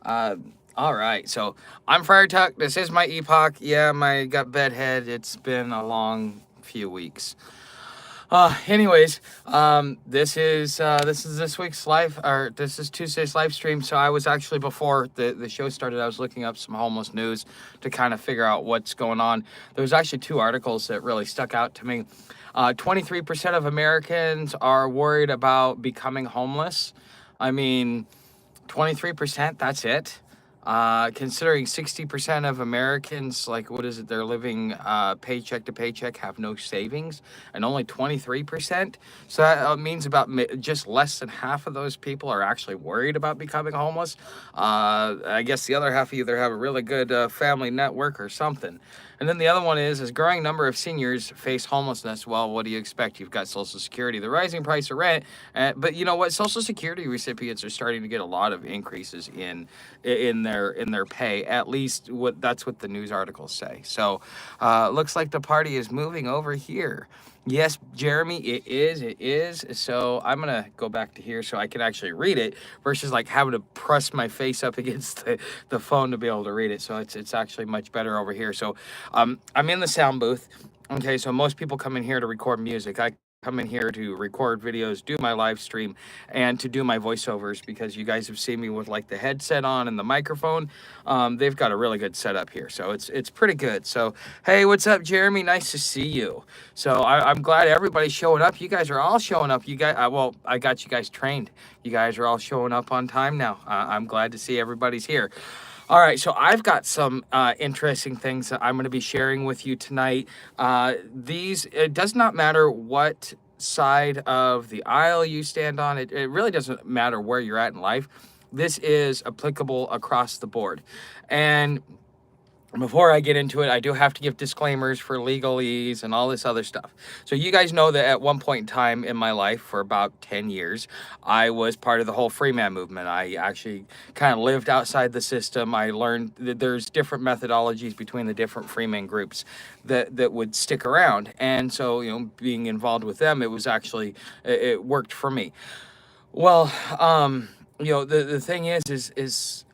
Uh, all right. So I'm Friar Tuck. This is my epoch. Yeah, my got bedhead. It's been a long few weeks. Anyways, this is this week's live, or this is Tuesday's live stream. So I was actually, before the show started, I was looking up some homeless news to kind of figure out what's going on. There was actually two articles that really stuck out to me. 23% of Americans are worried about becoming homeless. I mean, 23%, that's it. Considering 60% of Americans, like, what is it, they're living paycheck to paycheck, have no savings, and only 23%. So that means about just less than half of those people are actually worried about becoming homeless. I guess the other half either have a really good family network or something. And then the other one is growing number of seniors face homelessness. Well, what do you expect? You've got Social Security, the rising price of rent, but you know what? Social Security recipients are starting to get a lot of increases in their pay. At least that's what the news articles say. So, looks like the party is moving over here. Yes, Jeremy, it is. It is. So I'm gonna go back to here so I can actually read it versus like having to press my face up against the phone to be able to read it. So it's actually much better over here. So I'm in the sound booth. Okay, so most people come in here to record music. I come in here to record videos, do my live stream, and to do my voiceovers because you guys have seen me with like the headset on and the microphone. They've got a really good setup here, so it's pretty good. So hey, what's up, Jeremy? Nice to see you. So I'm glad everybody's showing up. You guys are all showing up. You guys, well, I got you guys trained. You guys are all showing up on time now. I'm glad to see everybody's here. All right, so I've got some interesting things that I'm going to be sharing with you tonight. It does not matter what side of the aisle you stand on. It really doesn't matter where you're at in life. This is applicable across the board. And before I get into it, I do have to give disclaimers for legalese and all this other stuff. So you guys know that at one point in time in my life, for about 10 years, I was part of the whole free man movement. I actually kind of lived outside the system. I learned that there's different methodologies between the different free man groups that would stick around. And so, being involved with them, it was actually, it worked for me. Well, the thing is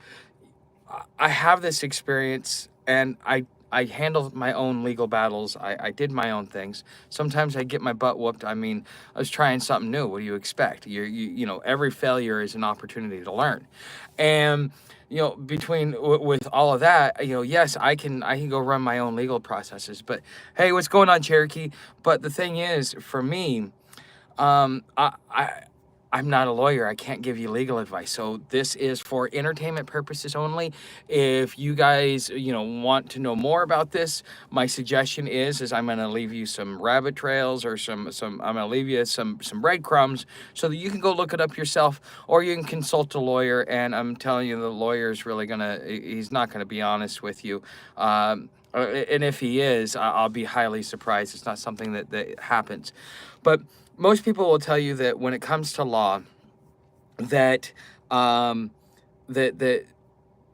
I have this experience, and I handle my own legal battles. I did my own things. Sometimes I get my butt whooped. I mean, I was trying something new. What do you expect? Every failure is an opportunity to learn. And with all of that, yes, I can go run my own legal processes. But hey, what's going on, Cherokee? But the thing is, for me, I'm not a lawyer. I can't give you legal advice. So this is for entertainment purposes only. If you guys, want to know more about this, my suggestion is I'm going to leave you some rabbit trails or I'm going to leave you some breadcrumbs so that you can go look it up yourself, or you can consult a lawyer. And I'm telling you, the lawyer is really he's not going to be honest with you. And if he is, I'll be highly surprised. It's not something that happens. But most people will tell you that when it comes to law, that that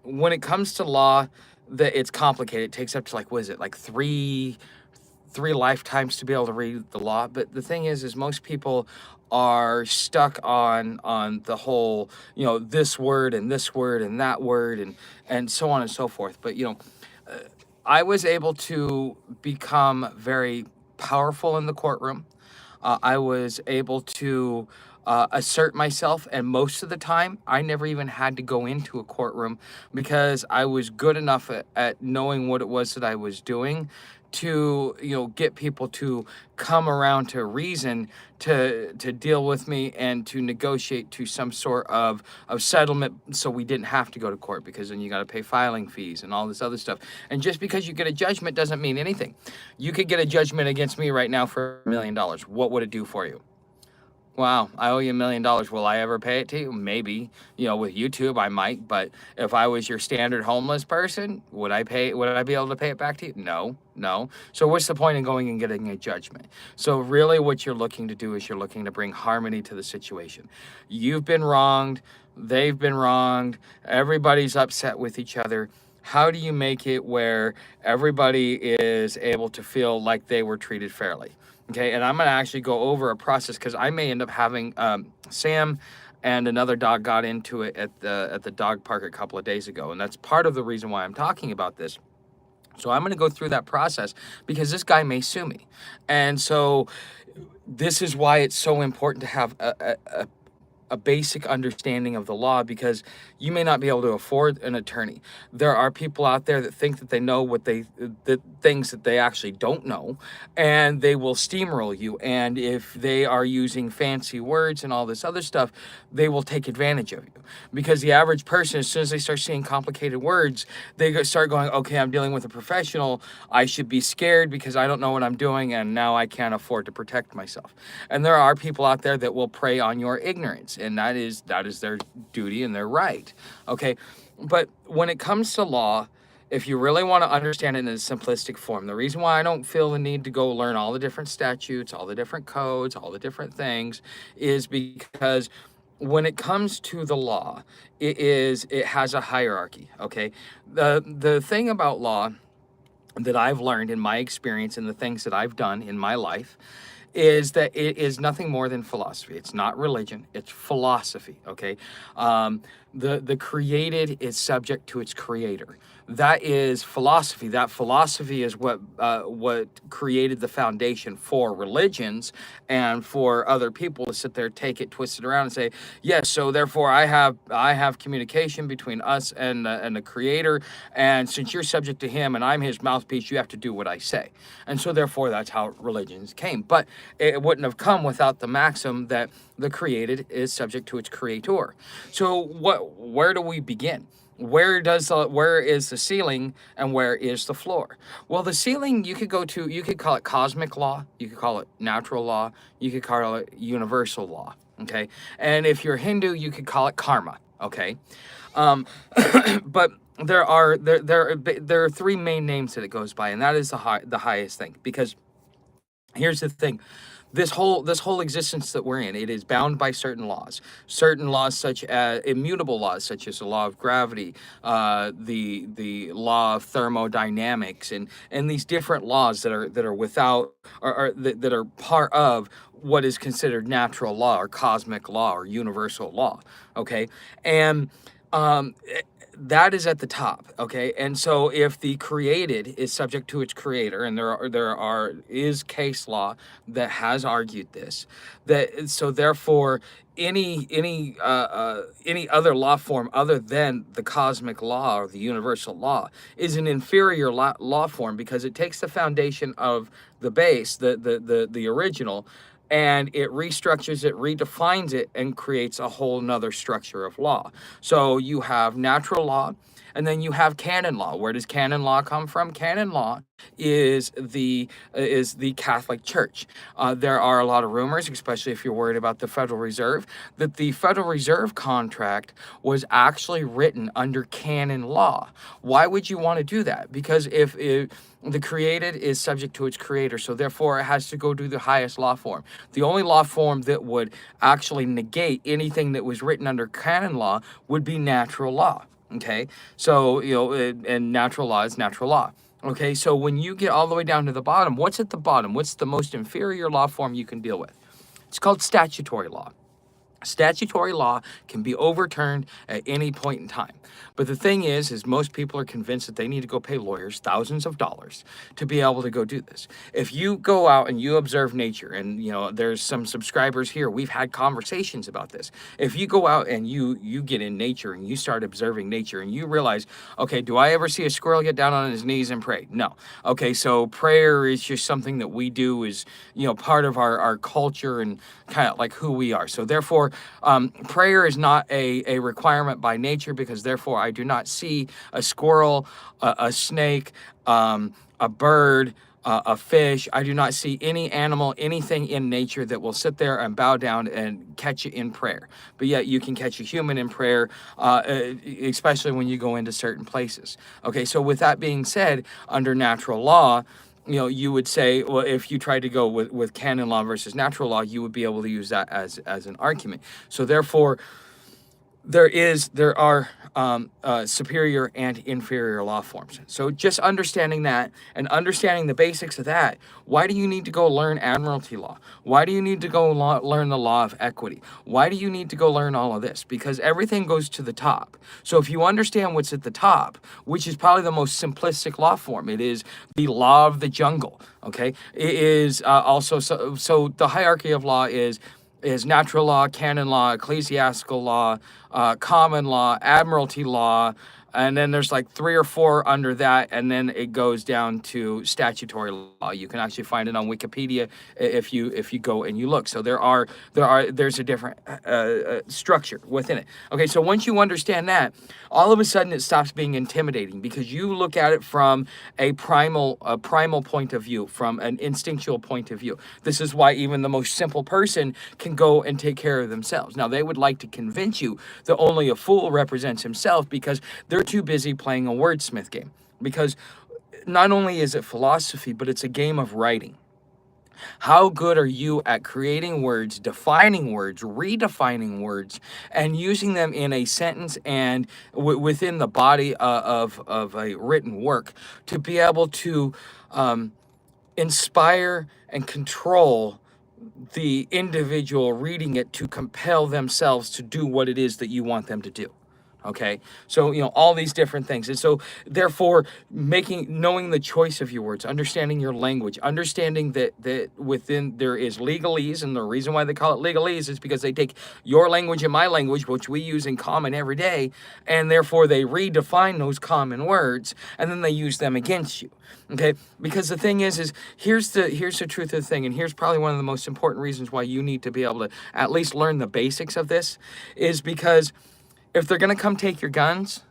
when it comes to law, that it's complicated. It takes up to, like, what is it, like three lifetimes to be able to read the law. But the thing is most people are stuck on the whole, this word and this word and that word and so on and so forth. But I was able to become very powerful in the courtroom. I was able to assert myself, and most of the time, I never even had to go into a courtroom because I was good enough at knowing what it was that I was doing to get people to come around to reason, to deal with me and to negotiate to some sort of settlement, so we didn't have to go to court, because then you got to pay filing fees and all this other stuff. And just because you get a judgment doesn't mean anything. You could get a judgment against me right now for $1 million. What would it do for you? Wow, I owe you $1 million. Will I ever pay it to you? Maybe. With YouTube, I might. But if I was your standard homeless person, would I be able to pay it back to you? No, no. So what's the point in going and getting a judgment? So really what you're looking to do is you're looking to bring harmony to the situation. You've been wronged. They've been wronged. Everybody's upset with each other. How do you make it where everybody is able to feel like they were treated fairly? Okay, and I'm going to actually go over a process, because I may end up having Sam and another dog got into it at the dog park a couple of days ago, and that's part of the reason why I'm talking about this. So I'm going to go through that process because this guy may sue me. And so this is why it's so important to have a basic understanding of the law, because you may not be able to afford an attorney. There are people out there that think that they know the things that they actually don't know, and they will steamroll you. And if they are using fancy words and all this other stuff, they will take advantage of you, because the average person, as soon as they start seeing complicated words, they start going, okay, I'm dealing with a professional. I should be scared because I don't know what I'm doing, and now I can't afford to protect myself. And there are people out there that will prey on your ignorance, and that is their duty and their right. Okay, but when it comes to law, if you really want to understand it in a simplistic form, the reason why I don't feel the need to go learn all the different statutes, all the different codes, all the different things, is because when it comes to the law, it has a hierarchy. Okay, the thing about law that I've learned in my experience and the things that I've done in my life is that it is nothing more than philosophy. It's not religion, it's philosophy. Okay, the created is subject to its creator. That is philosophy. That philosophy is what created the foundation for religions and for other people to sit there, take it, twist it around, and say, yes, so therefore I have communication between us and the creator, and since you're subject to him and I'm his mouthpiece, you have to do what I say. And so therefore that's how religions came. But it wouldn't have come without the maxim that the created is subject to its creator. So where do we begin? Where is the ceiling and where is the floor? Well, the ceiling, you could call it cosmic law, you could call it natural law, you could call it universal law. Okay, and if you're Hindu, you could call it karma. Okay, but there are three main names that it goes by, and that is the highest thing. Because here's the thing, this whole existence that we're in, it is bound by certain laws such as immutable laws, such as the law of gravity, the law of thermodynamics, and these different laws that are without, or that are part of what is considered natural law or cosmic law or universal law. Okay, and um, that is at the top. Okay, and so if the created is subject to its creator, and there is case law that has argued this, that so therefore any other law form other than the cosmic law or the universal law is an inferior law form, because it takes the foundation of the base, the original, and it restructures it, redefines it, and creates a whole nother structure of law. So you have natural law, and then you have canon law. Where does canon law come from? Canon law is the Catholic Church. There are a lot of rumors, especially if you're worried about the Federal Reserve, that the Federal Reserve contract was actually written under canon law. Why would you want to do that? Because if the created is subject to its creator, so therefore it has to go to the highest law form. The only law form that would actually negate anything that was written under canon law would be natural law. Okay, so and natural law is natural law. Okay, so when you get all the way down to the bottom, what's at the bottom? What's the most inferior law form you can deal with? It's called statutory law. Statutory law can be overturned at any point in time. But the thing is most people are convinced that they need to go pay lawyers thousands of dollars to be able to go do this. If you go out and you observe nature, and there's some subscribers here, we've had conversations about this. If you go out and you get in nature and you start observing nature and you realize, okay, do I ever see a squirrel get down on his knees and pray? No. Okay, so prayer is just something that we do, is part of our culture and kind of like who we are. So therefore, prayer is not a requirement by nature, because therefore I do not see a squirrel, a snake, a bird, a fish. I do not see any animal, anything in nature that will sit there and bow down and catch you in prayer. But yet you can catch a human in prayer, especially when you go into certain places. Okay, so with that being said, under natural law, you would say, well, if you tried to go with canon law versus natural law, you would be able to use that as an argument. So therefore, there are superior and inferior law forms. So just understanding that and understanding the basics of that. Why do you need to go learn admiralty law? Why do you need to go learn the law of equity? Why do you need to go learn all of this? Because everything goes to the top. So if you understand what's at the top, which is probably the most simplistic law form, it is the law of the jungle. Okay, it is also so the hierarchy of law is natural law, canon law, ecclesiastical law, common law, admiralty law, and then there's like 3 or 4 under that, and then it goes down to statutory law. You can actually find it on Wikipedia if you go and you look. So there's a different structure within it. Okay, so once you understand that, all of a sudden it stops being intimidating because you look at it from a primal point of view, from an instinctual point of view. This is why even the most simple person can go and take care of themselves. Now, they would like to convince you that only a fool represents himself because they're too busy playing a wordsmith game. Because not only is it philosophy, but it's a game of writing. How good are you at creating words, defining words, redefining words, and using them in a sentence and within the body of a written work to be able to inspire and control the individual reading it to compel themselves to do what it is that you want them to do? Okay, so all these different things, and so therefore knowing the choice of your words, understanding your language, understanding that within there is legalese, and the reason why they call it legalese is because they take your language and my language, which we use in common every day, and therefore they redefine those common words, and then they use them against you. Okay, because the thing is here's the truth of the thing, and here's probably one of the most important reasons why you need to be able to at least learn the basics of this, is because if they're going to come take your guns,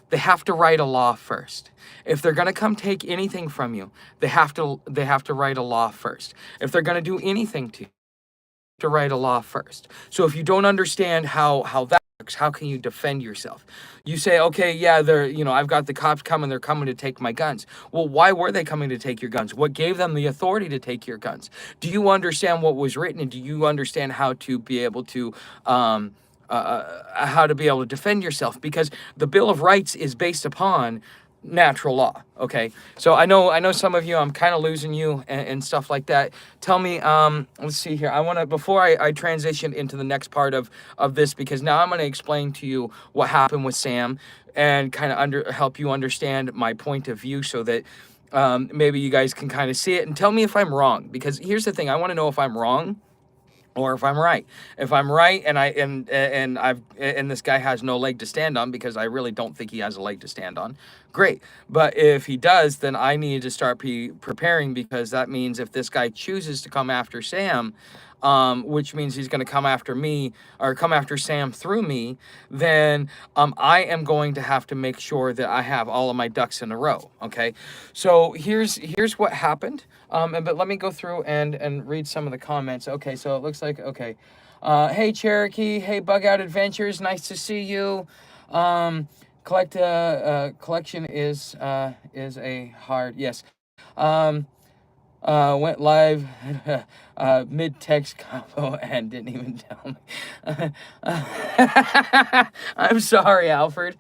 they have to write a law first. If they're going to come take anything from you, they have to write a law first. If they're going to do anything to you, to write a law first. So if you don't understand how that works, how can you defend yourself? You say, okay, yeah, I've got the cops coming, they're coming to take my guns. Well, why were they coming to take your guns? What gave them the authority to take your guns? Do you understand what was written, and do you understand how to be able to defend yourself? Because the Bill of Rights is based upon natural law. Okay, so I know some of you, I'm kind of losing you and stuff like that. Tell me, let's see here. I want to, before I transition into the next part of this, because now I'm going to explain to you what happened with Sam and kind of help you understand my point of view, so that maybe you guys can kind of see it and tell me if I'm wrong. Because here's the thing, I want to know if I'm wrong or if I'm right. If I'm right and this guy has no leg to stand on, because I really don't think he has a leg to stand on, great. But if he does, then I need to start preparing, because that means if this guy chooses to come after Sam, which means he's going to come after me, or come after Sam through me, then I am going to have to make sure that I have all of my ducks in a row. Okay, so here's what happened. But let me go through and read some of the comments. Okay, so it looks like, okay, hey Cherokee, hey Bug Out Adventures, nice to see you. Collection is a hard, yes. Went live mid-text combo and didn't even tell me. I'm sorry, Alfred.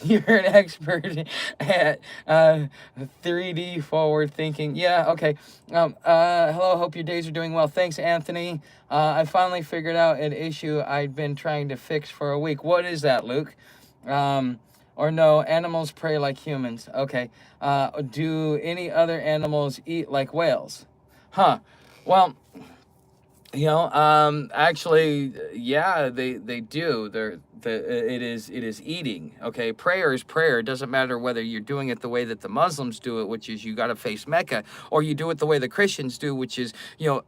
You're an expert at 3D forward thinking. Yeah, okay. Hello, hope your days are doing well. Thanks, Anthony. I finally figured out an issue I'd been trying to fix for a week. What is that, Luke? Or no, animals prey like humans. Okay. Do any other animals eat like whales? Huh. Well, actually, yeah, they do. It is eating. Okay, prayer is prayer. It doesn't matter whether you're doing it the way that the Muslims do it, which is you got to face Mecca, or you do it the way the Christians do, which is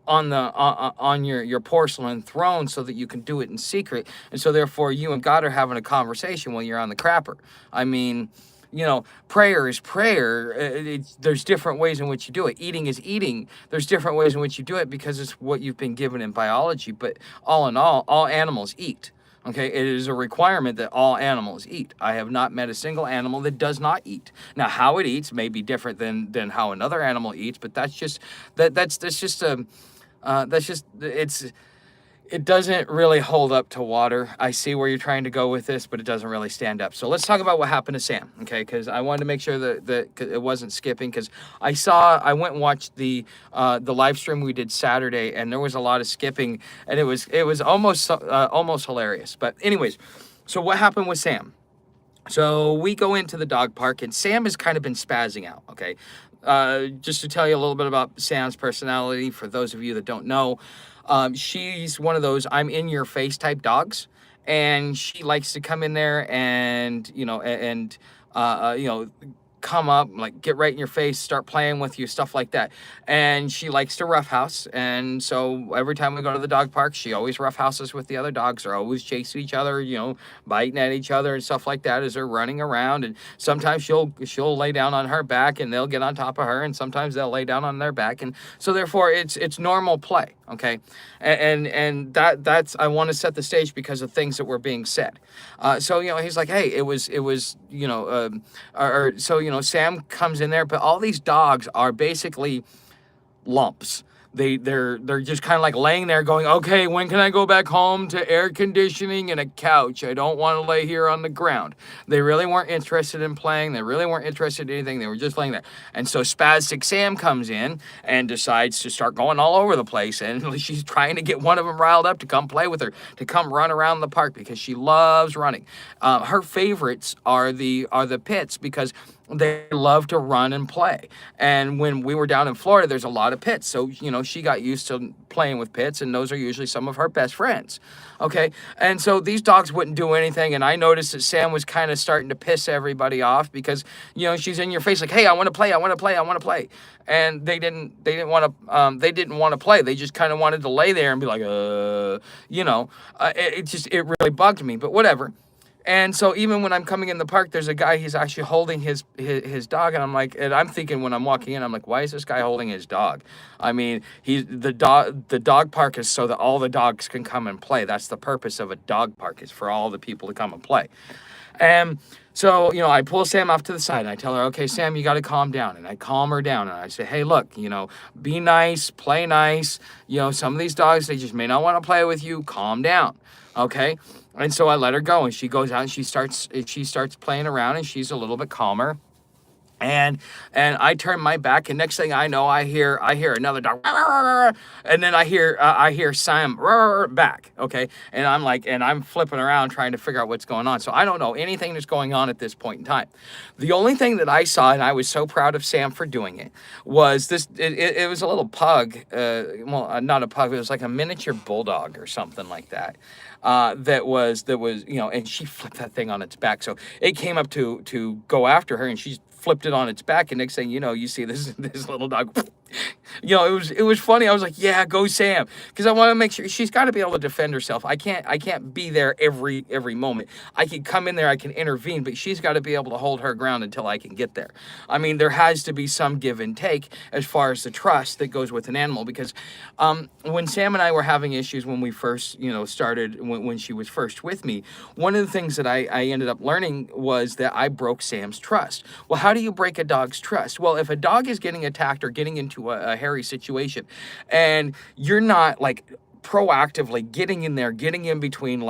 on your porcelain throne, so that you can do it in secret, and so therefore you and God are having a conversation while you're on the crapper. I mean, prayer is prayer. There's different ways in which you do it. Eating is eating. There's different ways in which you do it because it's what you've been given in biology. But all in all animals eat. Okay, it is a requirement that all animals eat. I have not met a single animal that does not eat. Now, how it eats may be different than how another animal eats, but that's just it doesn't really hold up to water. I see where you're trying to go with this, but it doesn't really stand up. So let's talk about what happened to Sam, okay? Because I wanted to make sure that 'cause it wasn't skipping. Because I went and watched the live stream we did Saturday, and there was a lot of skipping, and it was almost hilarious. But anyways, so what happened with Sam? So we go into the dog park, and Sam has kind of been spazzing out, okay? Just to tell you a little bit about Sam's personality, for those of you that don't know, she's one of those I'm in your face type dogs, and she likes to come in there and, come up, like get right in your face, start playing with you, stuff like that. And she likes to roughhouse. And so every time we go to the dog park, she always roughhouses with the other dogs. They're always chasing each other, biting at each other and stuff like that as they're running around. And sometimes she'll lay down on her back and they'll get on top of her, and sometimes they'll lay down on their back. And so therefore it's normal play, okay? And that's I want to set the stage because of things that were being said. So he's like, hey, it was Sam comes in there, but all these dogs are basically lumps. They're just kind of like laying there going, okay, when can I go back home to air conditioning and a couch? I don't want to lay here on the ground. They really weren't interested in playing. They really weren't interested in anything. They were just laying there. And so Spastic Sam comes in and decides to start going all over the place. And she's trying to get one of them riled up to come play with her, to come run around the park because she loves running. Her favorites are the pits because they love to run and play. And when we were down in Florida, there's a lot of pits. So, she got used to playing with pits, and those are usually some of her best friends. Okay. And so these dogs wouldn't do anything. And I noticed that Sam was kind of starting to piss everybody off because, she's in your face like, hey, I want to play. I want to play. I want to play. And they didn't want to play. They just kind of wanted to lay there and be like, it really bugged me, but whatever. And so even when I'm coming in the park, there's a guy, he's actually holding his dog. And I'm thinking when I'm walking in, I'm like, why is this guy holding his dog? I mean, the dog park is so that all the dogs can come and play. That's the purpose of a dog park, is for all the people to come and play. And so, I pull Sam off to the side and I tell her, okay, Sam, you got to calm down. And I calm her down and I say, hey, look, be nice, play nice. Some of these dogs, they just may not want to play with you. Calm down. Okay. And so I let her go, and she goes out and she starts playing around, and she's a little bit calmer. And I turn my back, and next thing I know, I hear another dog, and then I hear Sam back, okay, and I'm flipping around trying to figure out what's going on. So I don't know anything that's going on at this point in time. The only thing that I saw, and I was so proud of Sam for doing it, was this. It was a little pug, not a pug. It was like a miniature bulldog or something like that. That was and she flipped that thing on its back. So it came up to go after her, and she flipped it on its back, and next thing you see this little dog. It was funny. I was like, yeah, go Sam, because I want to make sure she's got to be able to defend herself. I can't be there every moment. I can come in there, I can intervene, but she's got to be able to hold her ground until I can get there. I mean, there has to be some give and take as far as the trust that goes with an animal, because when Sam and I were having issues when we first started, when she was first with me, one of the things that I ended up learning was that I broke Sam's trust. Well, how do you break a dog's trust? Well, if a dog is getting attacked or getting into a hairy situation, and you're not like proactively getting in there, getting in between,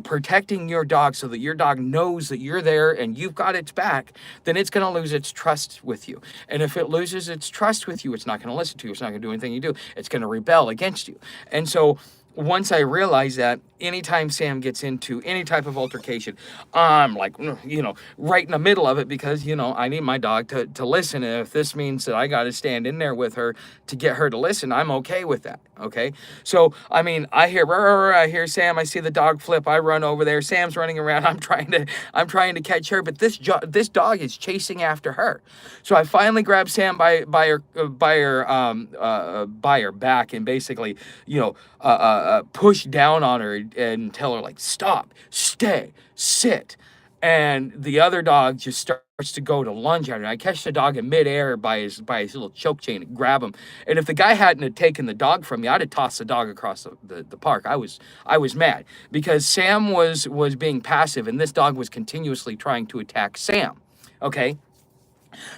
protecting your dog so that your dog knows that you're there and you've got its back, then it's going to lose its trust with you. And if it loses its trust with you, it's not going to listen to you. It's not going to do anything you do. It's going to rebel against you. And so once I realized that, anytime Sam gets into any type of altercation, I'm right in the middle of it, because, I need my dog to listen. And if this means that I got to stand in there with her to get her to listen, I'm okay with that. Okay. So, I mean, I hear Sam, I see the dog flip. I run over there. Sam's running around. I'm trying to catch her, but this dog is chasing after her. So I finally grab Sam by her back, and basically, push down on her and tell her, stop, stay, sit. And the other dog just starts to go to lunge at her. I catch the dog in midair by his little choke chain and grab him. And if the guy hadn't had taken the dog from me, I'd have tossed the dog across the park. I was mad because Sam was being passive, and this dog was continuously trying to attack Sam. Okay.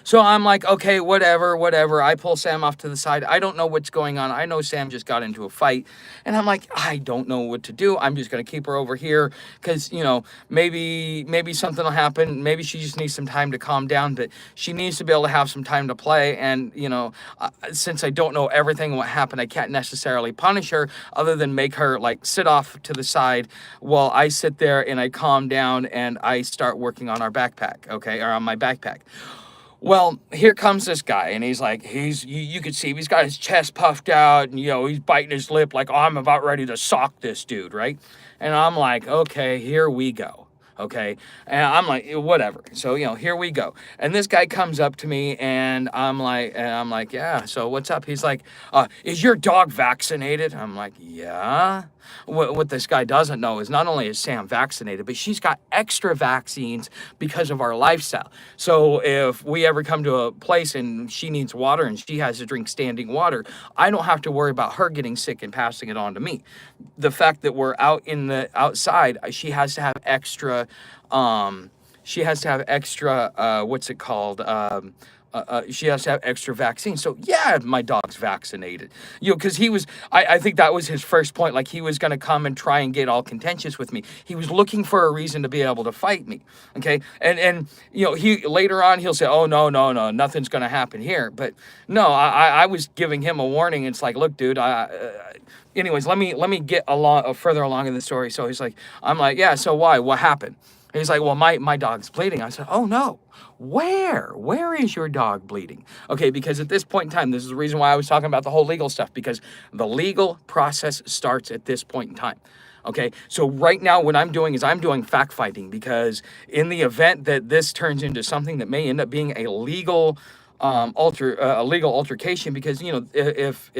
So I'm like, okay, whatever, whatever. I pull Sam off to the side. I don't know what's going on. I know Sam just got into a fight. And I'm like, I don't know what to do. I'm just going to keep her over here because, maybe something will happen. Maybe she just needs some time to calm down, but she needs to be able to have some time to play. And, since I don't know everything what happened, I can't necessarily punish her other than make her like sit off to the side while I sit there and I calm down and I start working on our backpack, okay, or on my backpack. Well, here comes this guy, and he's like, you could see he's got his chest puffed out, and he's biting his lip like, oh, I'm about ready to sock this dude, right? And I'm like, okay, here we go. Okay. And I'm like, whatever. So, here we go. And this guy comes up to me and I'm like, yeah, so what's up? He's like, is your dog vaccinated? I'm like, yeah. What this guy doesn't know is not only is Sam vaccinated, but she's got extra vaccines because of our lifestyle. So if we ever come to a place and she needs water and she has to drink standing water, I don't have to worry about her getting sick and passing it on to me. The fact that we're out in the outside, she has to have extra, what's it called? She has to have extra vaccine. So yeah, my dog's vaccinated. Because I think that was his first point. Like he was going to come and try and get all contentious with me. He was looking for a reason to be able to fight me. Okay. And he later on, he'll say, oh, no, no, no, nothing's going to happen here. But no, I was giving him a warning. It's like, look, dude, anyways, let me get further along in the story. So I'm like, yeah, so why? What happened? And he's like, well, my dog's bleeding. I said, oh no. Where is your dog bleeding? Okay, because at this point in time, this is the reason why I was talking about the whole legal stuff, because the legal process starts at this point in time. Okay, so right now what I'm doing is I'm doing fact fighting, because in the event that this turns into something that may end up being a legal a legal altercation, because if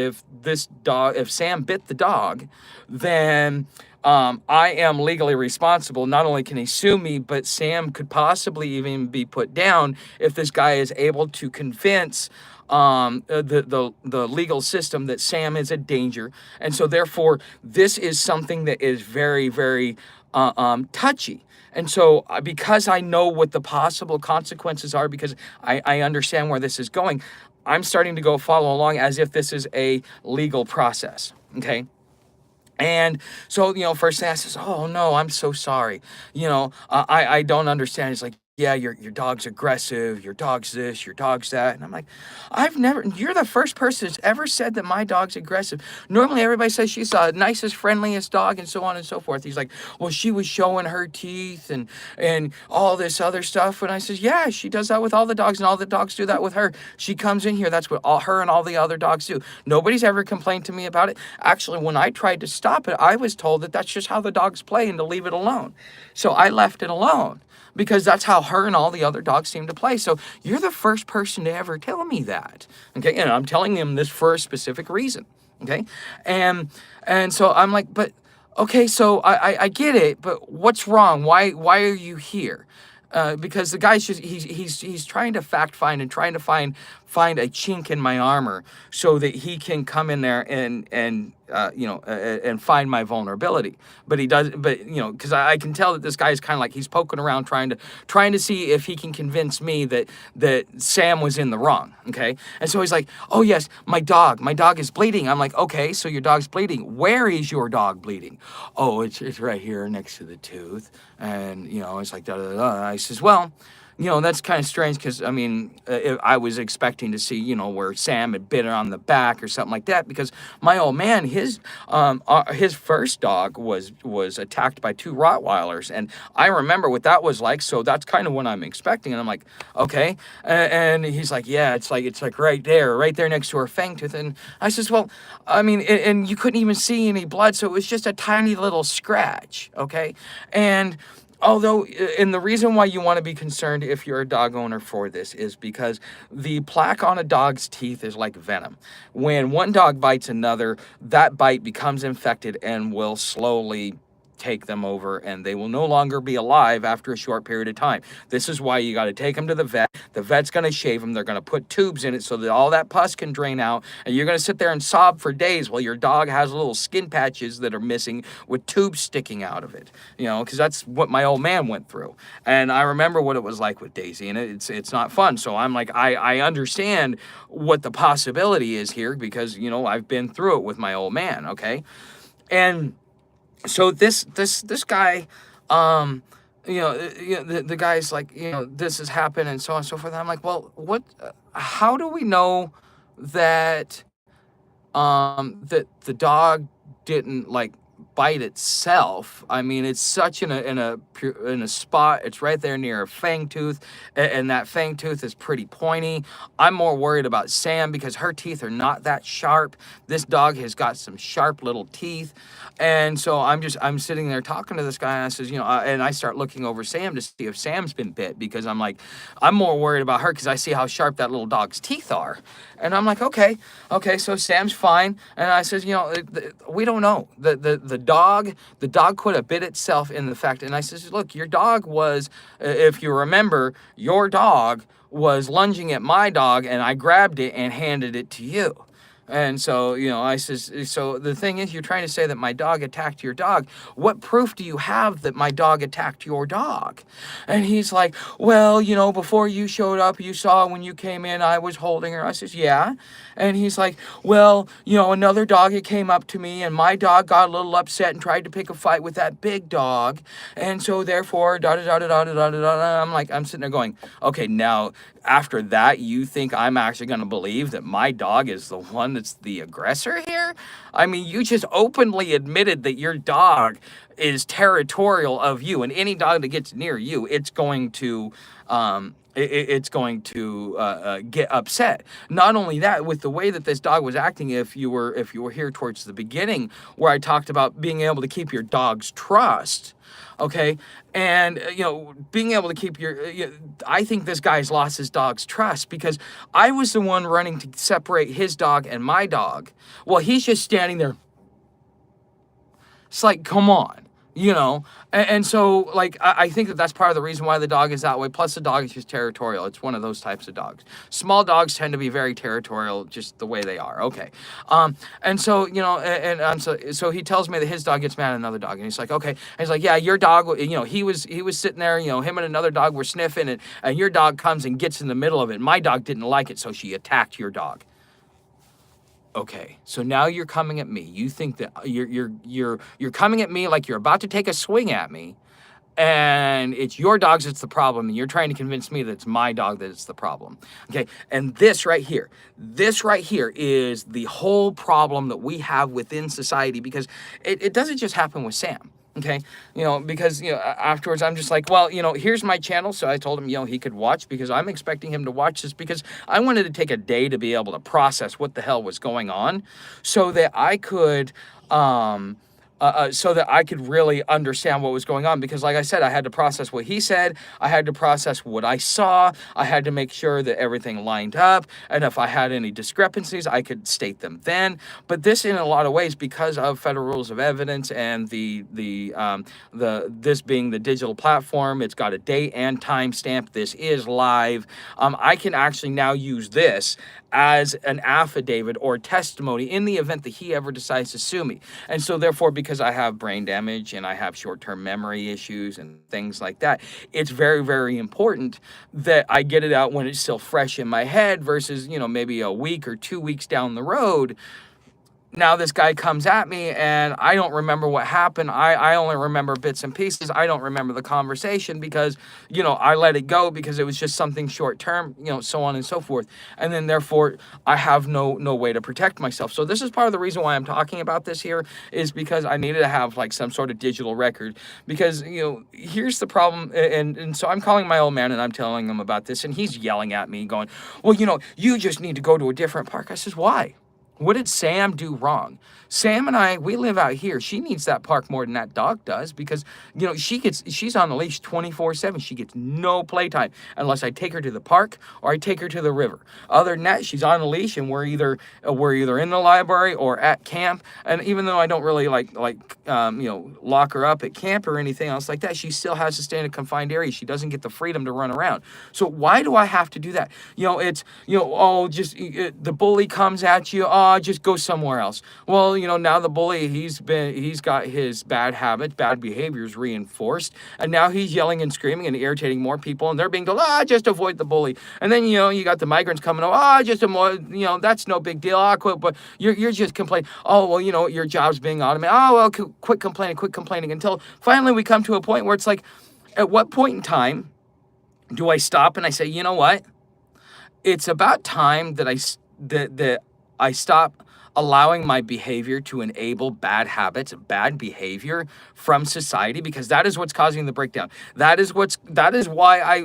Sam bit the dog, then I am legally responsible. Not only can he sue me, but Sam could possibly even be put down if this guy is able to convince the legal system that Sam is a danger. And so therefore, this is something that is very, very touchy. And so because I know what the possible consequences are, because I understand where this is going, I'm starting to go follow along as if this is a legal process. Okay. And so, first thing I says, oh no, I'm so sorry. I don't understand. It's like, yeah, your dog's aggressive, your dog's this, your dog's that. And I'm like, you're the first person that's ever said that my dog's aggressive. Normally everybody says she's the nicest, friendliest dog and so on and so forth. He's like, well, she was showing her teeth and all this other stuff. And I says, yeah, she does that with all the dogs, and all the dogs do that with her. She comes in here, that's what her and all the other dogs do. Nobody's ever complained to me about it. Actually, when I tried to stop it, I was told that that's just how the dogs play and to leave it alone. So I left it alone, because that's how her and all the other dogs seem to play. So you're the first person to ever tell me that. Okay, and I'm telling them this for a specific reason. Okay, and so I'm like, but okay, so I get it, but what's wrong? Why are you here? Because the guy's just he's trying to fact find and trying to find a chink in my armor so that he can come in there and find my vulnerability. But he does, because I can tell that this guy is kind of like he's poking around trying to see if he can convince me that Sam was in the wrong. Okay, and so he's like, oh yes, my dog is bleeding. I'm like, okay, so your dog's bleeding. Where is your dog bleeding? Oh, it's right here next to the tooth, and it's like da da da. I says, well, that's kind of strange, because, I was expecting to see, where Sam had bit her on the back or something like that, because my old man, his first dog was attacked by two Rottweilers, and I remember what that was like, so that's kind of what I'm expecting, and I'm like, okay, and he's like, yeah, it's like right there next to her fang tooth, and I says, well, and you couldn't even see any blood, so it was just a tiny little scratch, okay, and the reason why you want to be concerned if you're a dog owner for this is because the plaque on a dog's teeth is like venom. When one dog bites another, that bite becomes infected and will slowly take them over, and they will no longer be alive after a short period of time. This is why you got to take them to the vet. The vet's going to shave them. They're going to put tubes in it so that all that pus can drain out, and you're going to sit there and sob for days while your dog has little skin patches that are missing with tubes sticking out of it, because that's what my old man went through. And I remember what it was like with Daisy, and it's not fun. So I'm like, I understand what the possibility is here because, I've been through it with my old man, okay? And so this guy, the guy's like, this has happened and so on and so forth. I'm like, well, how do we know that, that the dog didn't like bite itself? I mean, it's such in a spot. It's right there near a fang tooth, and that fang tooth is pretty pointy. I'm more worried about Sam because her teeth are not that sharp. This dog has got some sharp little teeth. And so I'm sitting there talking to this guy, and I says, and I start looking over Sam to see if Sam's been bit, because I'm like, I'm more worried about her because I see how sharp that little dog's teeth are. And I'm like, okay, so Sam's fine. And I says, we don't know. The dog could have bit itself in the fact. And I says, look, your dog was, if you remember, your dog was lunging at my dog, and I grabbed it and handed it to you. And so, I says, so the thing is, you're trying to say that my dog attacked your dog. What proof do you have that my dog attacked your dog? And he's like, well, before you showed up, you saw when you came in, I was holding her. I says, yeah. And he's like, well, another dog had came up to me, and my dog got a little upset and tried to pick a fight with that big dog. And so therefore, I'm sitting there going, okay, now after that, you think I'm actually going to believe that my dog is the one that's the aggressor here? I mean, you just openly admitted that your dog is territorial of you, and any dog that gets near you, it's going to get upset. Not only that, with the way that this dog was acting, if you were here towards the beginning, where I talked about being able to keep your dog's trust. Okay, and being able to keep I think this guy's lost his dog's trust because I was the one running to separate his dog and my dog. Well, he's just standing there. It's like, come on. And so, like, I think that's part of the reason why the dog is that way. Plus, the dog is just territorial. It's one of those types of dogs. Small dogs tend to be very territorial, just the way they are. Okay. And so, so he tells me that his dog gets mad at another dog, and he's like, okay. And he's like, yeah, your dog, he was sitting there, him and another dog were sniffing it, and your dog comes and gets in the middle of it. My dog didn't like it, so she attacked your dog. Okay, so now you're coming at me. You think that you're coming at me like you're about to take a swing at me, and it's your dog's that's the problem, and you're trying to convince me that it's my dog that it's the problem. Okay, and this right here is the whole problem that we have within society, because it doesn't just happen with Sam. Okay, because, afterwards I'm just like, well, here's my channel. So I told him, he could watch, because I'm expecting him to watch this, because I wanted to take a day to be able to process what the hell was going on so that I could, really understand what was going on. Because like I said, I had to process what he said. I had to process what I saw. I had to make sure that everything lined up. And if I had any discrepancies, I could state them then. But this, in a lot of ways, because of federal rules of evidence and this being the digital platform, it's got a date and time stamp. This is live. I can actually now use this as an affidavit or testimony in the event that he ever decides to sue me. And so therefore, because I have brain damage and I have short-term memory issues and things like that, it's very, very important that I get it out when it's still fresh in my head versus, maybe a week or 2 weeks down the road. Now this guy comes at me and I don't remember what happened. I only remember bits and pieces. I don't remember the conversation because, I let it go because it was just something short term, so on and so forth. And then therefore I have no way to protect myself. So this is part of the reason why I'm talking about this here, is because I needed to have like some sort of digital record, because, here's the problem. And so I'm calling my old man and I'm telling him about this, and he's yelling at me going, well, you just need to go to a different park. I says, why? What did Sam do wrong? Sam and I, we live out here. She needs that park more than that dog does because, she's on the leash 24/7. She gets no playtime unless I take her to the park or I take her to the river. Other than that, she's on a leash and we're either in the library or at camp. And even though I don't really lock her up at camp or anything else like that, she still has to stay in a confined area. She doesn't get the freedom to run around. So why do I have to do that? It's, the bully comes at you, just go somewhere else. Well, now the bully, he's got his bad habits, bad behaviors reinforced, and now he's yelling and screaming and irritating more people, and they're being told, just avoid the bully. And then, you got the migrants coming, just avoid, that's no big deal, quit, but you're just complaining. Oh, well, your job's being automated. Oh, well, quit complaining, until finally we come to a point where it's like, at what point in time do I stop and I say, you know what? It's about time that I stop allowing my behavior to enable bad habits, bad behavior from society, because that is what's causing the breakdown. That is why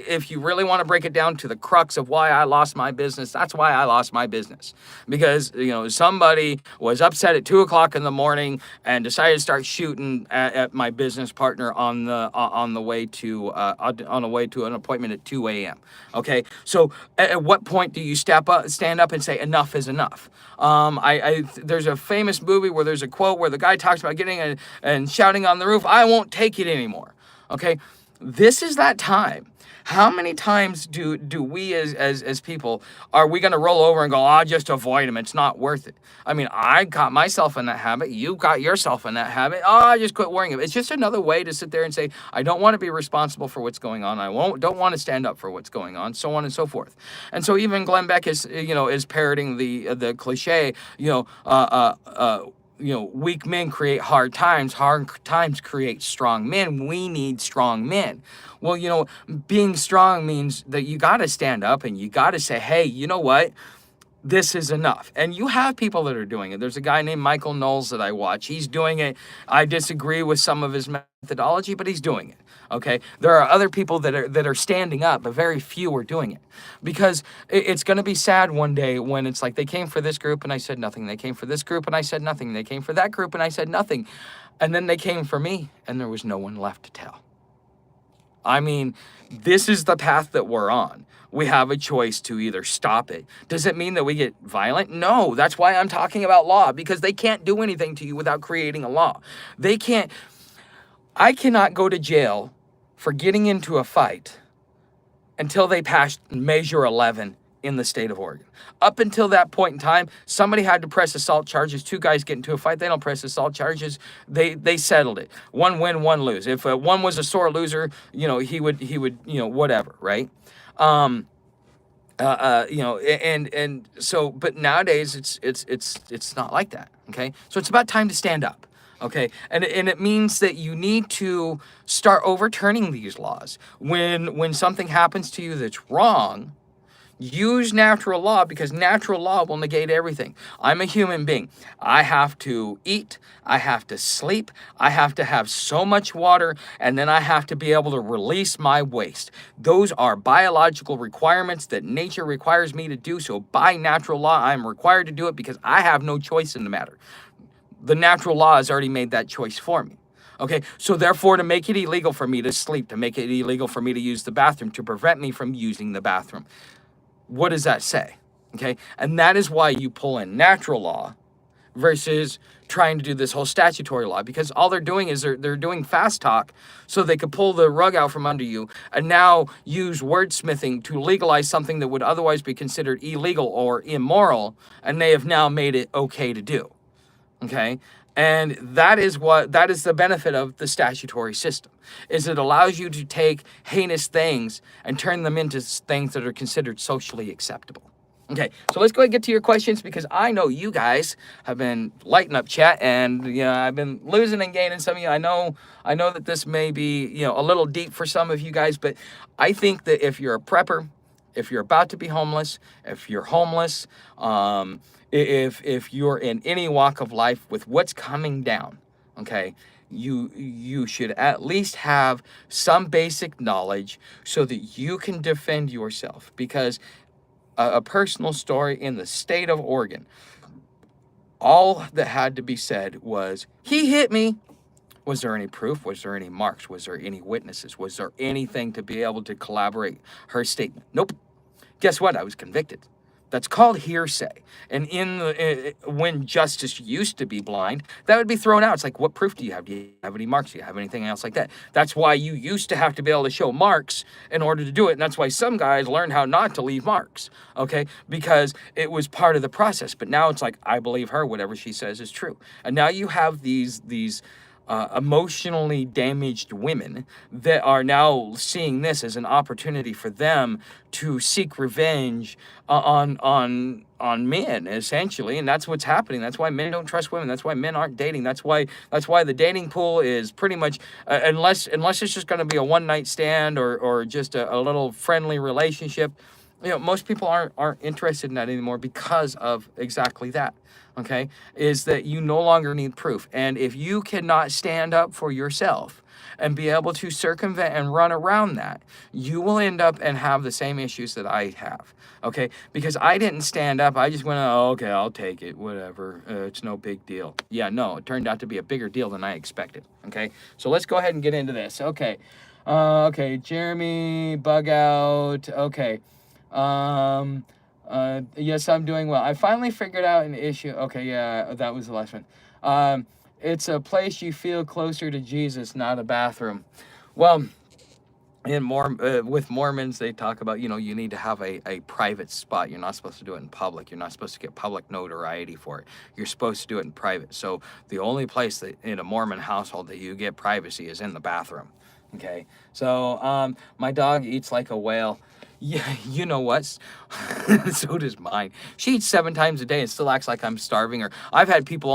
if you really want to break it down to the crux of why I lost my business, that's why I lost my business. Because, somebody was upset at 2:00 in the morning and decided to start shooting at my business partner on the way to an appointment at 2 a.m. Okay. So at what point do you stand up and say enough is enough? There's a famous movie where there's a quote where the guy talks about getting and shouting on the roof, "I won't take it anymore." Okay, this is that time. How many times do we as people, are we going to roll over and go, just avoid him, it's not worth it? I mean, I got myself in that habit. You got yourself in that habit. I just quit worrying him. It's just another way to sit there and say, I don't want to be responsible for what's going on. Don't want to stand up for what's going on, so on and so forth. And so even Glenn Beck is parroting the cliche, weak men create hard times. Hard times create strong men. We need strong men. Well, being strong means that you got to stand up and you got to say, hey, you know what? This is enough. And you have people that are doing it. There's a guy named Michael Knowles that I watch. He's doing it. I disagree with some of his methodology, but he's doing it. Okay. There are other people that are standing up, but very few are doing it, because it's going to be sad one day when it's like, they came for this group and I said nothing. They came for this group and I said nothing. They came for that group and I said nothing. And then they came for me and there was no one left to tell. I mean, this is the path that we're on. We have a choice to either stop it. Does it mean that we get violent? No, that's why I'm talking about law, because they can't do anything to you without creating a law. I cannot go to jail for getting into a fight until they pass Measure 11 in the state of Oregon. Up until that point in time, somebody had to press assault charges. Two guys get into a fight, they don't press assault charges. They settled it. One win, one lose. If one was a sore loser, he would whatever, right? And so, but nowadays it's not like that. Okay, so it's about time to stand up. Okay, and it means that you need to start overturning these laws. When something happens to you that's wrong, use natural law, because natural law will negate everything. I'm a human being. I have to eat, I have to sleep, I have to have so much water, and then I have to be able to release my waste. Those are biological requirements that nature requires me to do. So by natural law, I'm required to do it because I have no choice in the matter. The natural law has already made that choice for me. Okay, so therefore, to make it illegal for me to sleep, to make it illegal for me to use the bathroom, to prevent me from using the bathroom, what does that say? Okay, and that is why you pull in natural law versus trying to do this whole statutory law, because all they're doing is they're doing fast talk so they could pull the rug out from under you and now use wordsmithing to legalize something that would otherwise be considered illegal or immoral, and they have now made it okay to do. Okay, and that is the benefit of the statutory system, is it allows you to take heinous things and turn them into things that are considered socially acceptable. Okay, so let's go ahead and get to your questions, because I know you guys have been lighting up chat, and I've been losing and gaining some of you. I know that this may be a little deep for some of you guys, but I think that if you're a prepper, if you're about to be homeless, if you're homeless, if you're in any walk of life with what's coming down, okay, you should at least have some basic knowledge so that you can defend yourself. Because a personal story in the state of Oregon, All that had to be said was, he hit me. Was there any proof? Was there any marks? Was there any witnesses? Was there anything to be able to corroborate her statement? Nope. Guess what? I was convicted. That's called hearsay. And when justice used to be blind, that would be thrown out. It's like, what proof do you have? Do you have any marks? Do you have anything else like that? That's why you used to have to be able to show marks in order to do it. And that's why some guys learned how not to leave marks, okay? Because it was part of the process. But now it's like, I believe her, whatever she says is true. And now you have these emotionally damaged women that are now seeing this as an opportunity for them to seek revenge on men, essentially. And that's what's happening. That's why men don't trust women. That's why men aren't dating. That's why the dating pool is pretty much unless it's just going to be a one night stand or just a little friendly relationship. Most people aren't interested in that anymore because of exactly that. Okay, is that you no longer need proof. And if you cannot stand up for yourself and be able to circumvent and run around that, you will end up and have the same issues that I have. Okay, because I didn't stand up. I just went, oh, okay, I'll take it, whatever. It's no big deal. Yeah, no, it turned out to be a bigger deal than I expected. Okay, so let's go ahead and get into this. Okay, Jeremy, bug out. Okay. Yes, I'm doing well. I finally figured out an issue. Okay, yeah, that was the last one. It's a place you feel closer to Jesus, not a bathroom. Well, with Mormons, they talk about, you need to have a private spot. You're not supposed to do it in public. You're not supposed to get public notoriety for it. You're supposed to do it in private. So the only place that in a Mormon household that you get privacy is in the bathroom. Okay, so my dog eats like a whale. Yeah, you know what? So does mine. She eats 7 times a day and still acts like I'm starving her. I've had people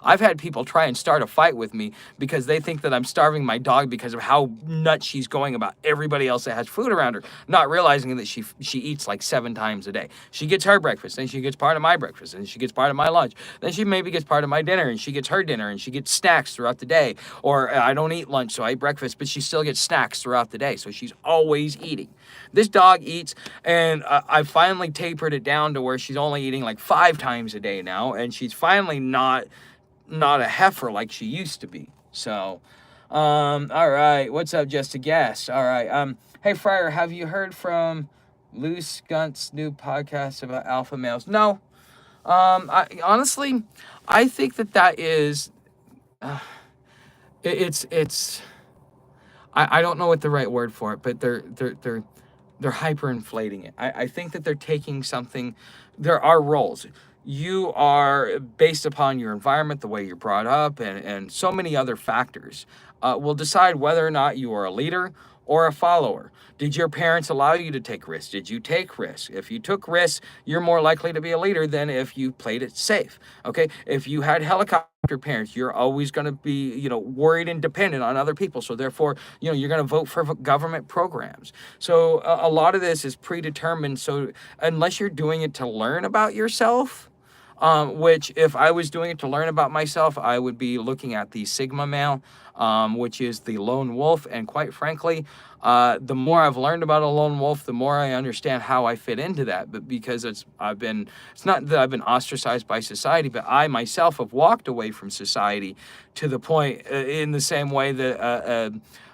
I've had people try and start a fight with me because they think that I'm starving my dog because of how nuts she's going about everybody else that has food around her, not realizing that she eats like 7 times a day. She gets her breakfast, then she gets part of my breakfast, and she gets part of my lunch. Then she maybe gets part of my dinner, and she gets her dinner, and she gets snacks throughout the day. Or I don't eat lunch, so I eat breakfast, but she still gets snacks throughout the day. So she's always eating. This dog eats, and I finally tapered it down to where she's only eating like 5 times a day now, and she's finally not a heifer like she used to be. So, all right, what's up, Just a Guess? All right, hey Friar, have you heard from Loose Gunt's new podcast about alpha males? No. Honestly, I think that is, it's. I don't know what the right word for it, but they're hyperinflating it. I think that they're taking something. There are roles. You are based upon your environment, the way you're brought up, and so many other factors will decide whether or not you are a leader or a follower. Did your parents allow you to take risks? Did you take risks? If you took risks, you're more likely to be a leader than if you played it safe. Okay? If you had helicopter parents, you're always going to be, worried and dependent on other people. So therefore, you're going to vote for government programs. So a lot of this is predetermined. So unless you're doing it to learn about yourself, which if I was doing it to learn about myself, I would be looking at the Sigma male, which is the lone wolf. And quite frankly, the more I've learned about a lone wolf, the more I understand how I fit into that. But because it's not that I've been ostracized by society, but I myself have walked away from society to the point in the same way that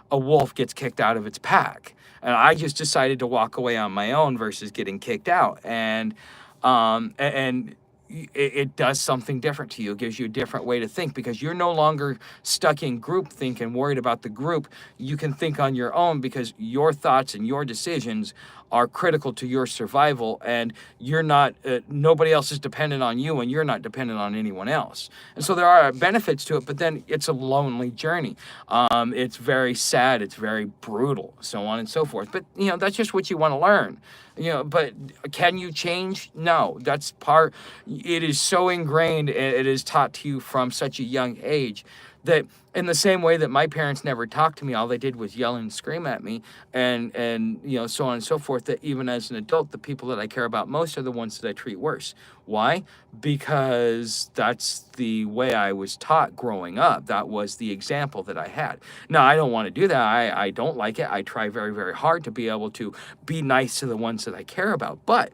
a wolf gets kicked out of its pack. And I just decided to walk away on my own versus getting kicked out. And it does something different to you. It gives you a different way to think because you're no longer stuck in group think and worried about the group. You can think on your own because your thoughts and your decisions are critical to your survival, and you're not, nobody else is dependent on you, and you're not dependent on anyone else. And so there are benefits to it, but then it's a lonely journey. It's very sad, it's very brutal, so on and so forth. But, that's just what you want to learn. But can you change? No, that's it is so ingrained, it is taught to you from such a young age that in the same way that my parents never talked to me, all they did was yell and scream at me and so on and so forth, that even as an adult, the people that I care about most are the ones that I treat worse. Why? Because that's the way I was taught growing up. That was the example that I had. Now, I don't want to do that. I don't like it. I try very, very hard to be able to be nice to the ones that I care about. But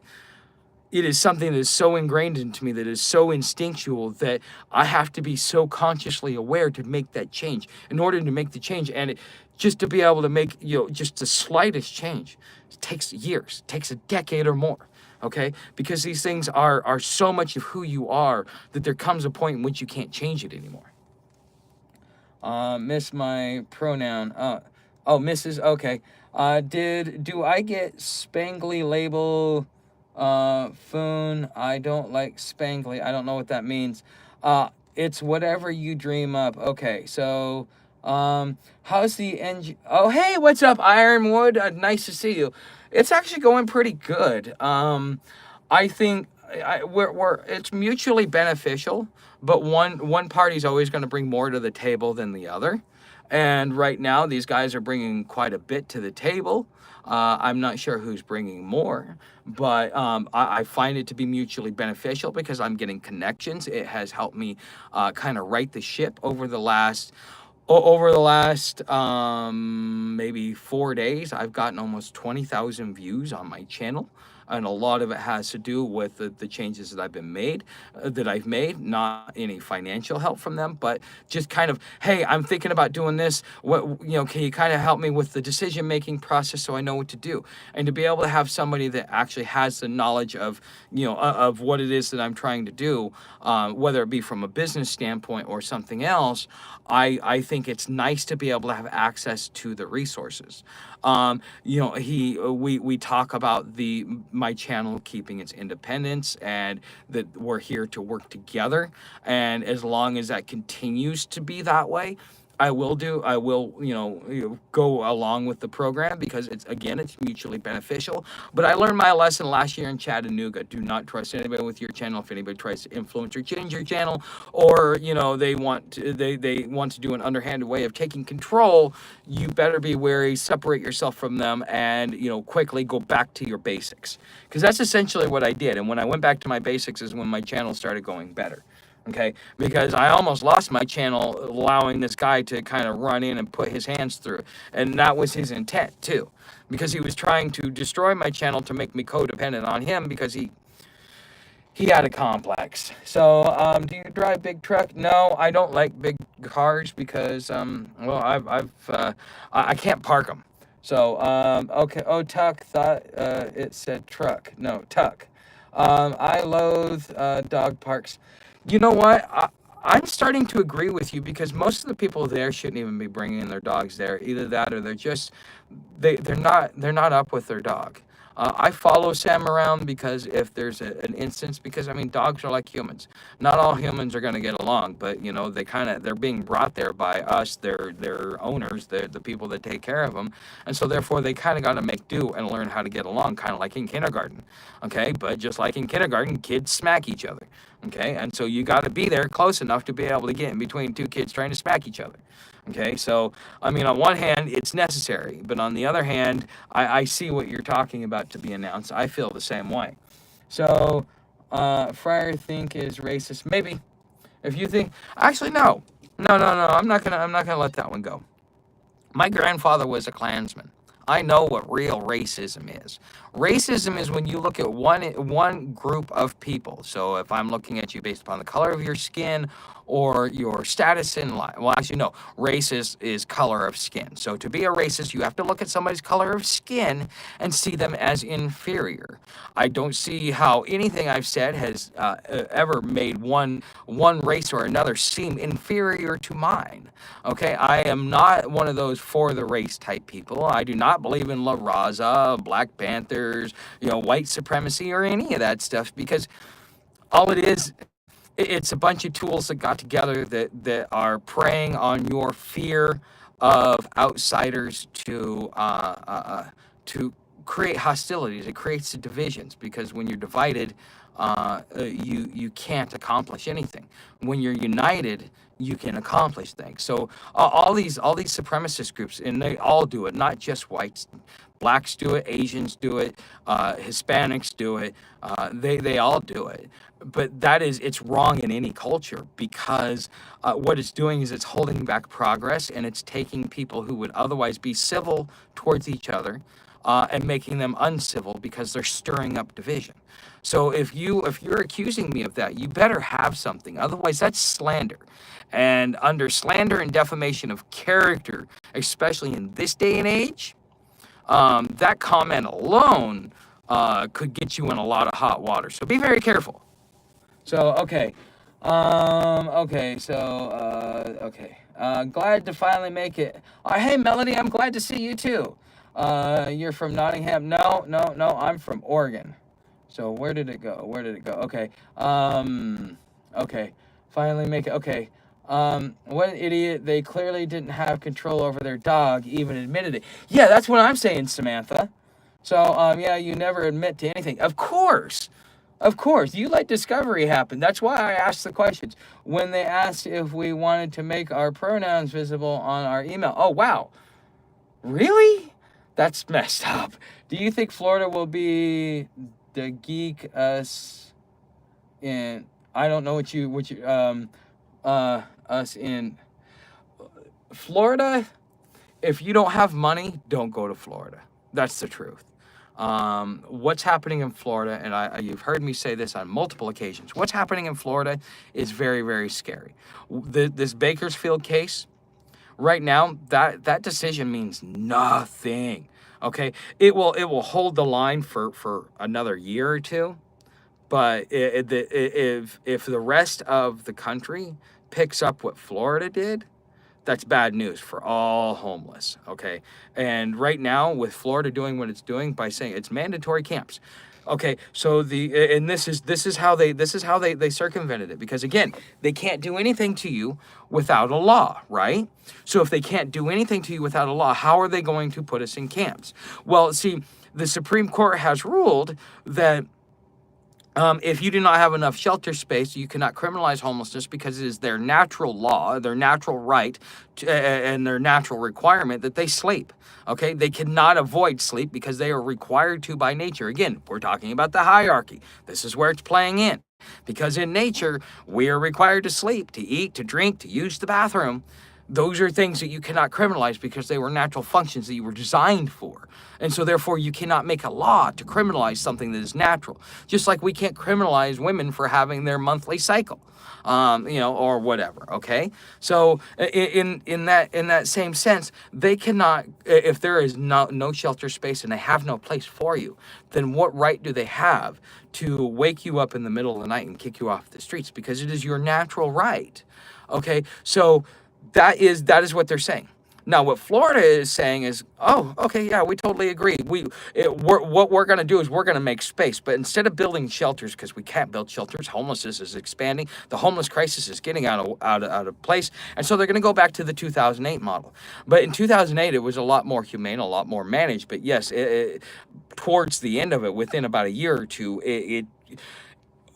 it is something that is so ingrained into me, that is so instinctual, that I have to be so consciously aware to make that change. In order to make the change, and just to be able to make, just the slightest change, it takes years, it takes a decade or more. Okay, because these things are so much of who you are that there comes a point in which you can't change it anymore. Miss my pronoun. Oh, Mrs. Okay. Do I get spangly label? Foon. I don't like spangly. I don't know what that means. It's whatever you dream up. Okay. So, how's the engine? Oh, hey, what's up, Ironwood? Nice to see you. It's actually going pretty good. I think we're it's mutually beneficial, but one party's always going to bring more to the table than the other. And right now, these guys are bringing quite a bit to the table. I'm not sure who's bringing more, but I find it to be mutually beneficial because I'm getting connections. It has helped me kind of right the ship over the last maybe 4 days. I've gotten almost 20,000 views on my channel, and a lot of it has to do with the changes that I've made, not any financial help from them, but just kind of, hey, I'm thinking about doing this. Can you kind of help me with the decision making process so I know what to do? And to be able to have somebody that actually has the knowledge of, of what it is that I'm trying to do, whether it be from a business standpoint or something else, I think it's nice to be able to have access to the resources. We talk about my channel keeping its independence, and that we're here to work together. And as long as that continues to be that way, I will, go along with the program because it's mutually beneficial. But I learned my lesson last year in Chattanooga. Do not trust anybody with your channel. If anybody tries to influence or change your channel, or they want to do an underhanded way of taking control, you better be wary, separate yourself from them, and quickly go back to your basics. Because that's essentially what I did. And when I went back to my basics is when my channel started going better. Okay, because I almost lost my channel allowing this guy to kind of run in and put his hands through it. And that was his intent too, because he was trying to destroy my channel to make me codependent on him because he had a complex. So, do you drive big truck? No, I don't like big cars because, I can't park them. So, okay. Oh, Tuck thought it said truck. No, Tuck. I loathe dog parks. You know what? I'm starting to agree with you because most of the people there shouldn't even be bringing their dogs there. Either that or they're just they're not up with their dog. I follow Sam around because if there's an instance, because I mean dogs are like humans. Not all humans are going to get along, but they're being brought there by us, their owners, the people that take care of them, and so therefore they kind of got to make do and learn how to get along, kind of like in kindergarten. Okay, but just like in kindergarten, kids smack each other. Okay, and so you got to be there close enough to be able to get in between two kids trying to smack each other. Okay, so I mean, on one hand, it's necessary, but on the other hand, I see what you're talking about to be announced. I feel the same way. So, Fryer think is racist. Maybe, if you think, actually, no. I'm not gonna let that one go. My grandfather was a Klansman. I know what real racism is. Racism is when you look at one group of people. So if I'm looking at you based upon the color of your skin or your status in life, well, actually, no, race is color of skin. So to be a racist, you have to look at somebody's color of skin and see them as inferior. I don't see how anything I've said has ever made one race or another seem inferior to mine. Okay, I am not one of those for the race type people. I do not believe in La Raza, Black Panthers, white supremacy or any of that stuff, because all it is, it's a bunch of tools that got together that are preying on your fear of outsiders to create hostilities. It creates the divisions, because when you're divided, you can't accomplish anything. When you're united, you can accomplish things. So all these supremacist groups, and they all do it, not just whites. Blacks do it, Asians do it, Hispanics do it. They all do it. But it's wrong in any culture, because what it's doing is it's holding back progress, and it's taking people who would otherwise be civil towards each other, and making them uncivil because they're stirring up division. So if you're accusing me of that, you better have something. Otherwise, that's slander. And under slander and defamation of character, especially in this day and age, that comment alone could get you in a lot of hot water. So be very careful. So, okay. Okay. Glad to finally make it. Hey, Melody, I'm glad to see you too. You're from Nottingham. No, I'm from Oregon. So where did it go? Okay. Okay. Finally make it. Okay. What an idiot. They clearly didn't have control over their dog, even admitted it. Yeah, that's what I'm saying, Samantha. So, yeah, you never admit to anything. Of course. Of course, you let discovery happen. That's why I asked the questions. When they asked if we wanted to make our pronouns visible on our email. Oh, wow. Really? That's messed up. Do you think Florida will be the geek us in, I don't know us in Florida? If you don't have money, don't go to Florida. That's the truth. What's happening in Florida, and you've heard me say this on multiple occasions, what's happening in Florida is very, very scary. This Bakersfield case, right now, that decision means nothing. Okay, it will hold the line for another year or two, but if the rest of the country picks up what Florida did, that's bad news for all homeless, okay? And right now, with Florida doing what it's doing by saying it's mandatory camps, okay? So this is how they circumvented it, because again, they can't do anything to you without a law, right? So if they can't do anything to you without a law, how are they going to put us in camps? Well, see, the Supreme Court has ruled that if you do not have enough shelter space, you cannot criminalize homelessness because it is their natural law, their natural right, and their natural requirement that they sleep. Okay, they cannot avoid sleep because they are required to by nature. Again, we're talking about the hierarchy. This is where it's playing in. Because in nature, we are required to sleep, to eat, to drink, to use the bathroom. Those are things that you cannot criminalize because they were natural functions that you were designed for. And so therefore you cannot make a law to criminalize something that is natural. Just like we can't criminalize women for having their monthly cycle, or whatever, okay? So in that same sense, they cannot, if there is no shelter space and they have no place for you, then what right do they have to wake you up in the middle of the night and kick you off the streets? Because it is your natural right, okay? So that is what they're saying. Now, what Florida is saying is, oh, okay, yeah, we totally agree. What we're going to do is we're going to make space. But instead of building shelters, because we can't build shelters, homelessness is expanding. The homeless crisis is getting out of place. And so they're going to go back to the 2008 model. But in 2008, it was a lot more humane, a lot more managed. But yes, towards the end of it, within about a year or two,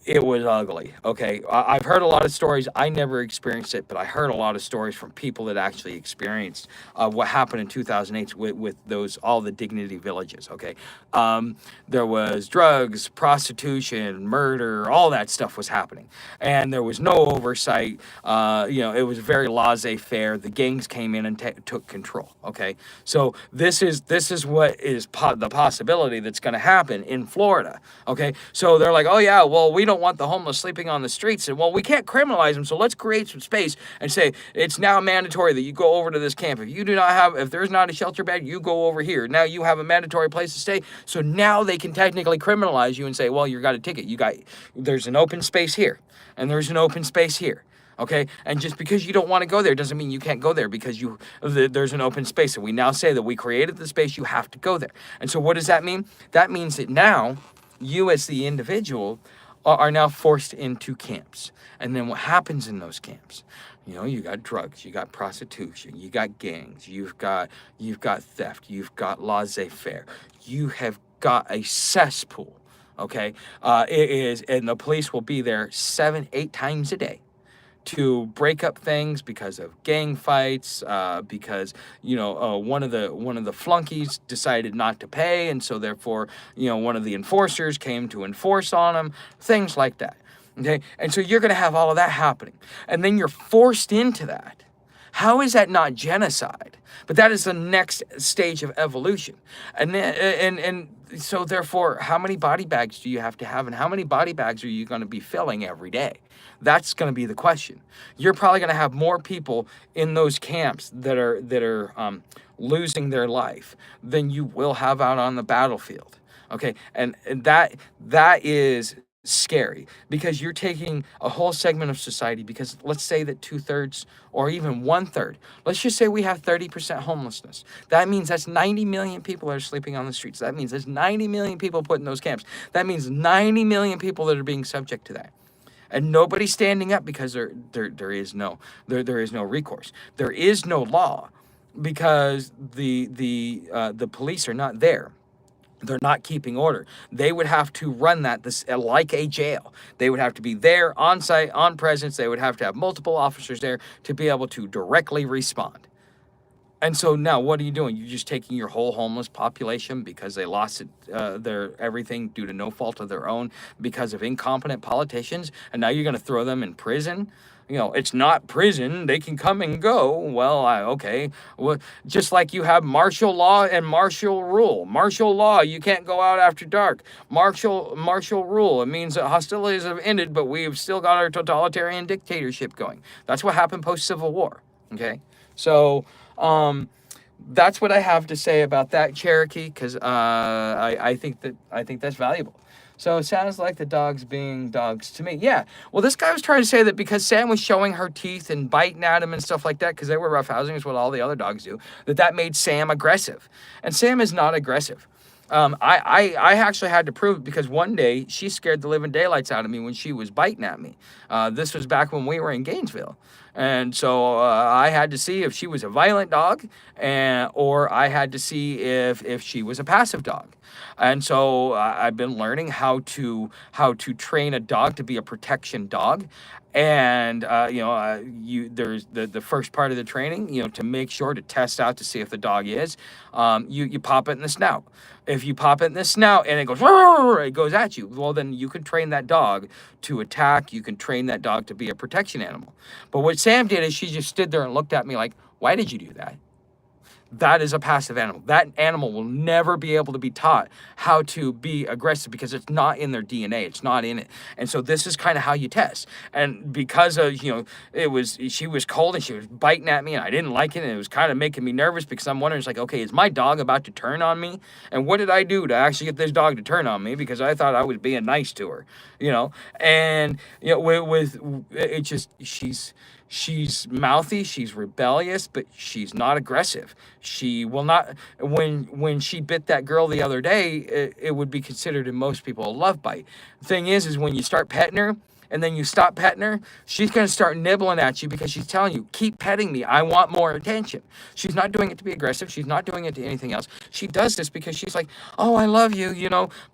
it was ugly, okay? I've heard a lot of stories. I never experienced it, but I heard a lot of stories from people that actually experienced what happened in 2008 with all the dignity villages, okay? There was drugs, prostitution, murder, all that stuff was happening. And there was no oversight. It was very laissez-faire. The gangs came in and took control, okay? So this is what is the possibility that's going to happen in Florida, okay? So they're like, oh yeah, well, we don't want the homeless sleeping on the streets, and well, we can't criminalize them, so let's create some space and say it's now mandatory that you go over to this camp. If there's not a shelter bed, you go over here. Now you have a mandatory place to stay. So now they can technically criminalize you and say, well, you got a ticket. There's an open space here, and there's an open space here. Okay, and just because you don't want to go there doesn't mean you can't go there because there's an open space. And we now say that we created the space, you have to go there. And so what does that mean? That means that now you as the individual are now forced into camps. And then what happens in those camps? You got drugs, you got prostitution, you got gangs, you've got theft, you've got laissez-faire, you have got a cesspool, okay? And the police will be there 7-8 times a day to break up things because of gang fights, because one of the flunkies decided not to pay, and so therefore one of the enforcers came to enforce on him, things like that. Okay, and so you're going to have all of that happening, and then you're forced into that. How is that not genocide? But that is the next stage of evolution. And so therefore, how many body bags do you have to have, and how many body bags are you going to be filling every day? That's going to be the question. You're probably going to have more people in those camps that are losing their life than you will have out on the battlefield. Okay, and that is scary, because you're taking a whole segment of society. Because let's say that 2/3 or even 1/3, let's just say we have 30% homelessness. That means that's 90 million people that are sleeping on the streets. That means there's 90 million people put in those camps. That means 90 million people that are being subject to that. And nobody's standing up, because there is no recourse. There is no law, because the police are not there. They're not keeping order. They would have to run this like a jail. They would have to be there on site, on presence. They would have to have multiple officers there to be able to directly respond. And so now what are you doing? You're just taking your whole homeless population, because they lost their everything due to no fault of their own, because of incompetent politicians, and now you're going to throw them in prison? It's not prison. They can come and go. Well, okay. Well, just like you have martial law and martial rule. Martial law, you can't go out after dark. Martial rule, it means that hostilities have ended, but we've still got our totalitarian dictatorship going. That's what happened post-Civil War. Okay, so that's what I have to say about that, Cherokee, because I think that's valuable. So it sounds like the dogs being dogs to me. Yeah. Well, this guy was trying to say that because Sam was showing her teeth and biting at him and stuff like that, because they were roughhousing, is what all the other dogs do, that made Sam aggressive. And Sam is not aggressive. I actually had to prove it, because one day she scared the living daylights out of me when she was biting at me. This was back when we were in Gainesville. And so I had to see if she was a violent dog, or I had to see if she was a passive dog. And so I've been learning how to train a dog to be a protection dog. And there's the first part of the training, to make sure to test out to see if the dog is, you pop it in the snout. If you pop it in the snout and it goes at you, well, then you can train that dog to attack. You can train that dog to be a protection animal. But what Sam did is she just stood there and looked at me like, why did you do that? That is a passive animal. That animal will never be able to be taught how to be aggressive, because it's not in their DNA. It's not in it. And so this is kind of how you test. And because of, she was cold and she was biting at me and I didn't like it, and it was kind of making me nervous, because I'm wondering, it's like, okay, is my dog about to turn on me? And what did I do to actually get this dog to turn on me? Because I thought I was being nice to her, and, with it just, she's mouthy, she's rebellious, but she's not aggressive. She will not, when she bit that girl the other day, it would be considered in most people a love bite. The thing is when you start petting her, and then you stop petting her, she's going to start nibbling at you, because she's telling you, keep petting me. I want more attention. She's not doing it to be aggressive. She's not doing it to anything else. She does this because she's like, oh, I love you.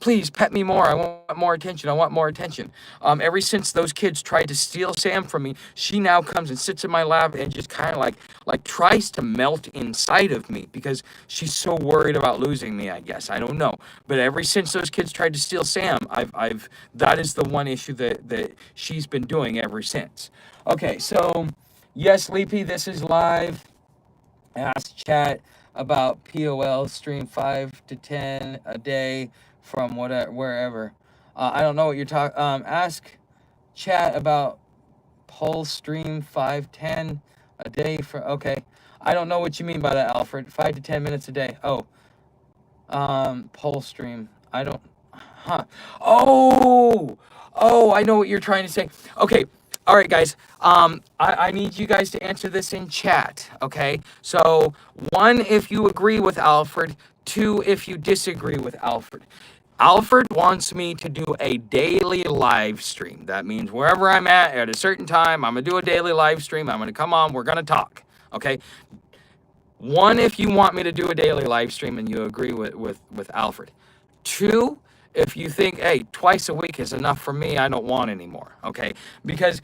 Please pet me more. I want more attention. I want more attention. Ever since those kids tried to steal Sam from me, she now comes and sits in my lap and just kind of like tries to melt inside of me, because she's so worried about losing me, I guess. I don't know. But ever since those kids tried to steal Sam, that is the one issue that she's been doing ever since. Okay, so yes, Leapy, this is live. Ask chat about POL stream 5 to 10 a day from wherever. I don't know what you're talking. Ask chat about poll stream 5-10 a day for. Okay, I don't know what you mean by that, Alfred. 5 to 10 minutes a day. Oh, poll stream. I don't. Huh. Oh, I know what you're trying to say. Okay. All right, guys. I need you guys to answer this in chat. Okay. So 1, if you agree with Alfred. 2, if you disagree with Alfred. Alfred wants me to do a daily live stream. That means wherever I'm at a certain time, I'm going to do a daily live stream. I'm going to come on. We're going to talk. Okay. 1, if you want me to do a daily live stream and you agree with Alfred. 2, if you think, hey, twice a week is enough for me, I don't want any more, okay? Because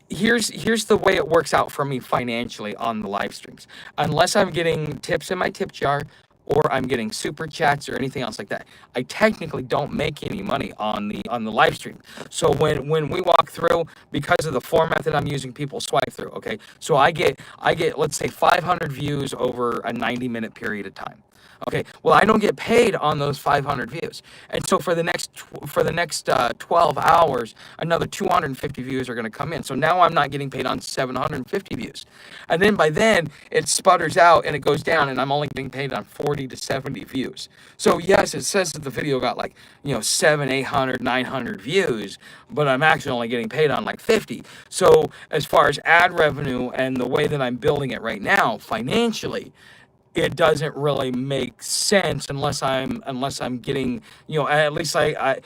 here's the way it works out for me financially on the live streams. Unless I'm getting tips in my tip jar, or I'm getting super chats or anything else like that. I technically don't make any money on the live stream. So when we walk through, because of the format that I'm using, people swipe through. Okay, so I get let's say 500 views over a 90-minute period of time. Okay, well, I don't get paid on those 500 views, and so for the next 12 hours, another 250 views are going to come in. So now I'm not getting paid on 750 views, and then by then it sputters out and it goes down, and I'm only getting paid on 40 to 70 views. So yes, it says that the video got like 7, 800, 900 views, but I'm actually only getting paid on like 50. So as far as ad revenue and the way that I'm building it right now financially, it doesn't really make sense unless I'm getting, at least I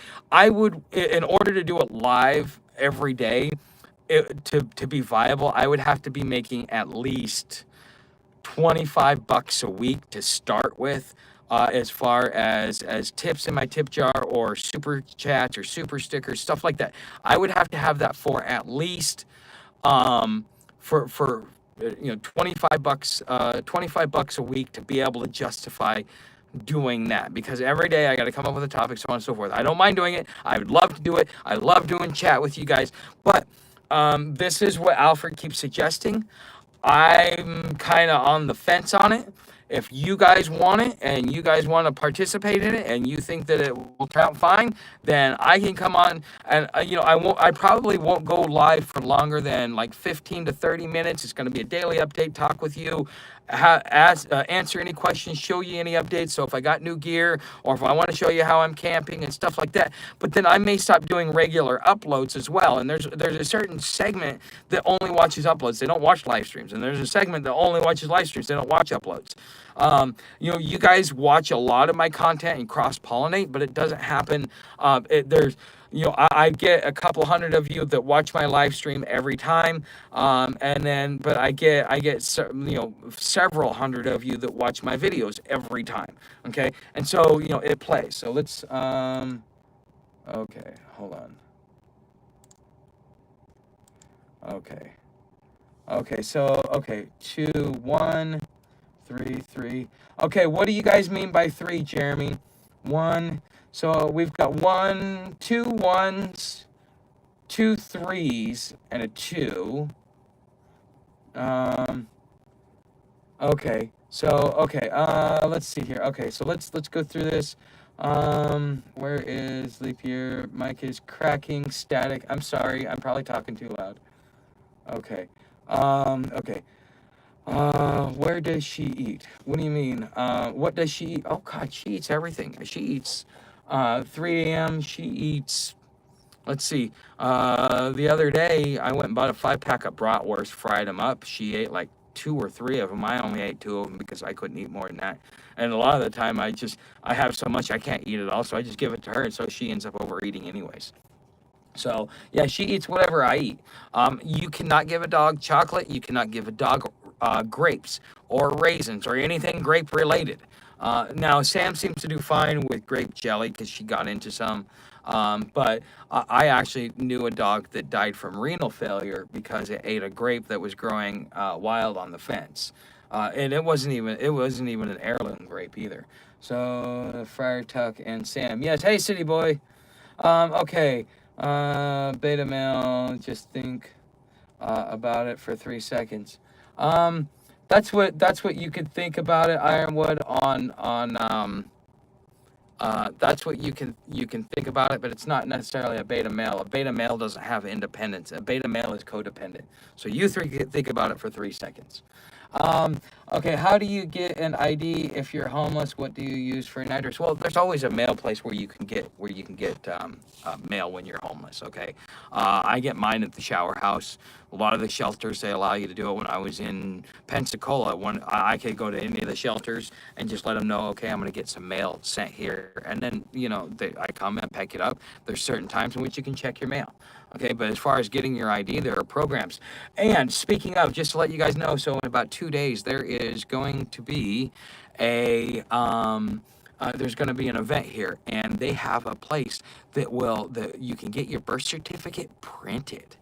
would, in order to do it live every day, to be viable, I would have to be making at least $25 a week to start with, as far as tips in my tip jar or super chats or super stickers, stuff like that. I would have to have that for at least, for 25 bucks, $25 a week to be able to justify doing that, because every day I got to come up with a topic, so on and so forth. I don't mind doing it. I would love to do it. I love doing chat with you guys, but this is what Alfred keeps suggesting. I'm kind of on the fence on it. If you guys want it and you guys want to participate in it and you think that it will turn out fine, then I can come on and I probably won't go live for longer than like 15 to 30 minutes. It's going to be a daily update, talk with you, answer any questions, show you any updates. So if I got new gear or if I want to show you how I'm camping and stuff like that. But then I may stop doing regular uploads as well. And there's a certain segment that only watches uploads. They don't watch live streams. And there's a segment that only watches live streams. They don't watch uploads. You guys watch a lot of my content and cross-pollinate, but it doesn't happen. I get a couple hundred of you that watch my live stream every time, but I get several hundred of you that watch my videos every time. Okay, and so it plays. So let's okay, hold on. Okay, so 2, 1, 3, 3. Okay, what do you guys mean by 3, Jeremy? 1. So we've got 1, 2 1s, 2 3s, and a 2. Okay. Let's see here. Okay, so let's go through this. Where is leap year? Mic is cracking, static. I'm sorry. I'm probably talking too loud. Okay. Okay. Where does she eat? What do you mean? What does she eat? Oh God, she eats everything. She eats 3 a.m. She eats, let's see, the other day I went and bought a 5-pack of bratwurst, fried them up. She ate like 2 or 3 of them. I only ate 2 of them because I couldn't eat more than that. And a lot of the time I have so much I can't eat it all, so I just give it to her, and so she ends up overeating anyways. So yeah, she eats whatever I eat. You cannot give a dog chocolate. You cannot give a dog grapes or raisins or anything grape related. Now Sam seems to do fine with grape jelly because she got into some. But I actually knew a dog that died from renal failure because it ate a grape that was growing wild on the fence. And it wasn't even an heirloom grape either. So Friar Tuck and Sam. Yes, hey city boy. Okay. Beta male, just think about it for 3 seconds. That's what you could think about it, Ironwood, that's what you can think about it, but it's not necessarily a beta male. A beta male doesn't have independence. A beta male is codependent. So you three think about it for 3 seconds. Okay, how do you get an ID if you're homeless? What do you use for an address? Well, there's always a mail place where you can get mail when you're homeless. Okay, I get mine at the shower house. A lot of the shelters, they allow you to do it. When I was in Pensacola, I could go to any of the shelters and just let them know, okay, I'm going to get some mail sent here, and then I come and pick it up. There's certain times in which you can check your mail. Okay, but as far as getting your ID, there are programs. And speaking of, just to let you guys know, so in about 2 days, there is going to be there's going to be an event here, and they have a place that you can get your birth certificate printed.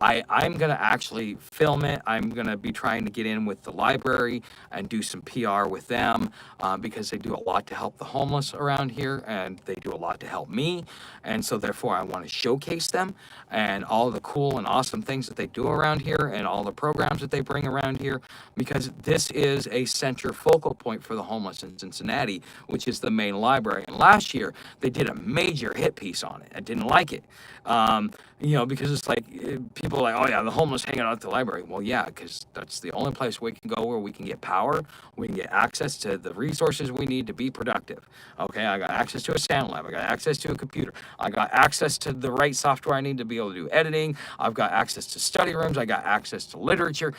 I'm going to actually film it. I'm going to be trying to get in with the library and do some PR with them because they do a lot to help the homeless around here, and they do a lot to help me. And so therefore I want to showcase them and all the cool and awesome things that they do around here and all the programs that they bring around here, because this is a center focal point for the homeless in Cincinnati, which is the main library. And last year they did a major hit piece on it. I didn't like it. Because it's like people are like, oh yeah, the homeless hanging out at the library. Well, yeah, because that's the only place we can go where we can get power, we can get access to the resources we need to be productive. Okay, I got access to a sound lab, I got access to a computer, I got access to the right software I need to be able to do editing, I've got access to study rooms, I got access to literature.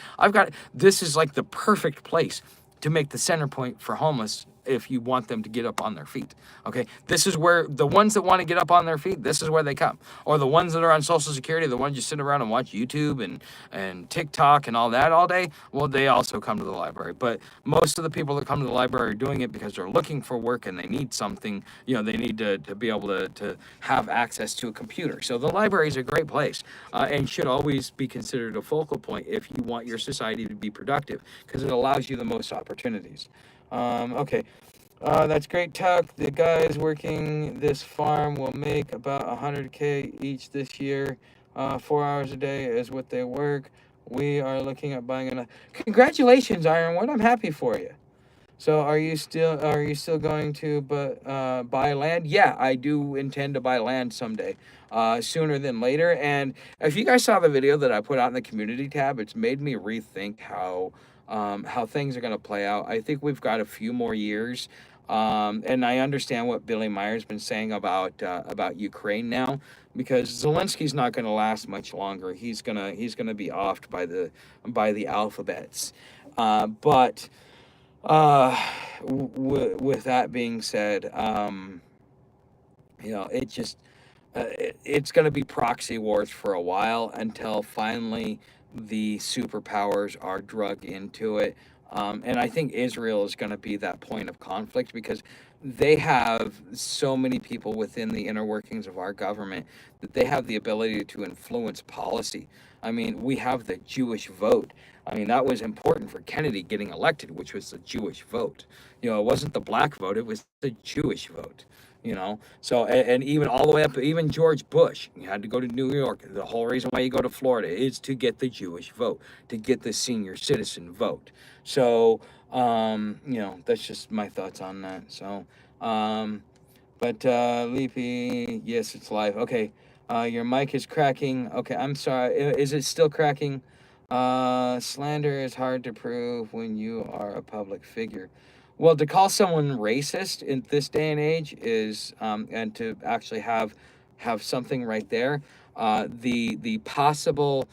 This is like the perfect place to make the center point for homeless if you want them to get up on their feet. Okay, this is where the ones that want to get up on their feet, this is where they come. Or the ones that are on Social Security, the ones you sit around and watch YouTube and TikTok and all that all day, well, they also come to the library. But most of the people that come to the library are doing it because they're looking for work and they need something, they need to be able to have access to a computer. So the library is a great place and should always be considered a focal point if you want your society to be productive, because it allows you the most opportunities. Okay. That's great, Tuck. The guys working this farm will make about $100K each this year. 4 hours a day is what they work. We are looking at buying another. Congratulations, Ironwood. I'm happy for you. So are you still going to buy land? Yeah, I do intend to buy land someday, sooner than later. And if you guys saw the video that I put out in the community tab, it's made me rethink how things are going to play out. I think we've got a few more years. And I understand what Billy Meyer's been saying about Ukraine now, because Zelensky's not going to last much longer. He's gonna be offed by the alphabets. But with that being said, it's going to be proxy wars for a while until finally the superpowers are drug into it. And I think Israel is going to be that point of conflict, because they have so many people within the inner workings of our government that they have the ability to influence policy. I mean, we have the Jewish vote. I mean, that was important for Kennedy getting elected, which was the Jewish vote. It wasn't the black vote, it was the Jewish vote. So and even all the way up, even George Bush, you had to go to New York. The whole reason why you go to Florida is to get the Jewish vote, to get the senior citizen vote. So that's just my thoughts on that. So but Leafy, yes, it's live. Okay, your mic is cracking. Okay, I'm sorry, is it still cracking? Slander is hard to prove when you are a public figure. Well, to call someone racist in this day and age is, and to actually have something right there, the possible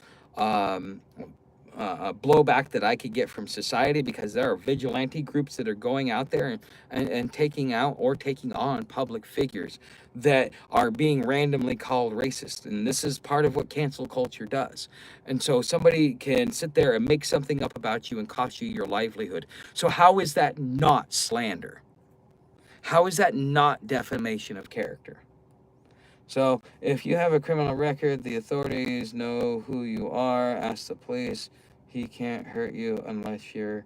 blowback that I could get from society, because there are vigilante groups that are going out there and taking out or taking on public figures that are being randomly called racist. And this is part of what cancel culture does. And so somebody can sit there and make something up about you and cost you your livelihood. So how is that not slander? How is that not defamation of character? So if you have a criminal record, the authorities know who you are. Ask the police. He can't hurt you unless you're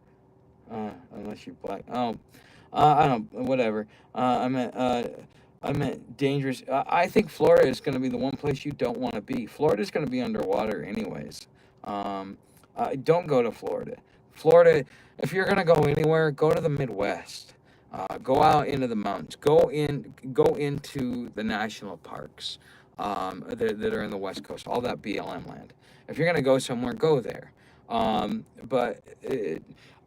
black. Oh, I don't. Whatever. I meant dangerous. I think Florida is going to be the one place you don't want to be. Florida is going to be underwater anyways. Don't go to Florida. Florida, if you're going to go anywhere, go to the Midwest. Go out into the mountains. Go into the national parks that are in the West Coast. All that BLM land. If you're going to go somewhere, go there. But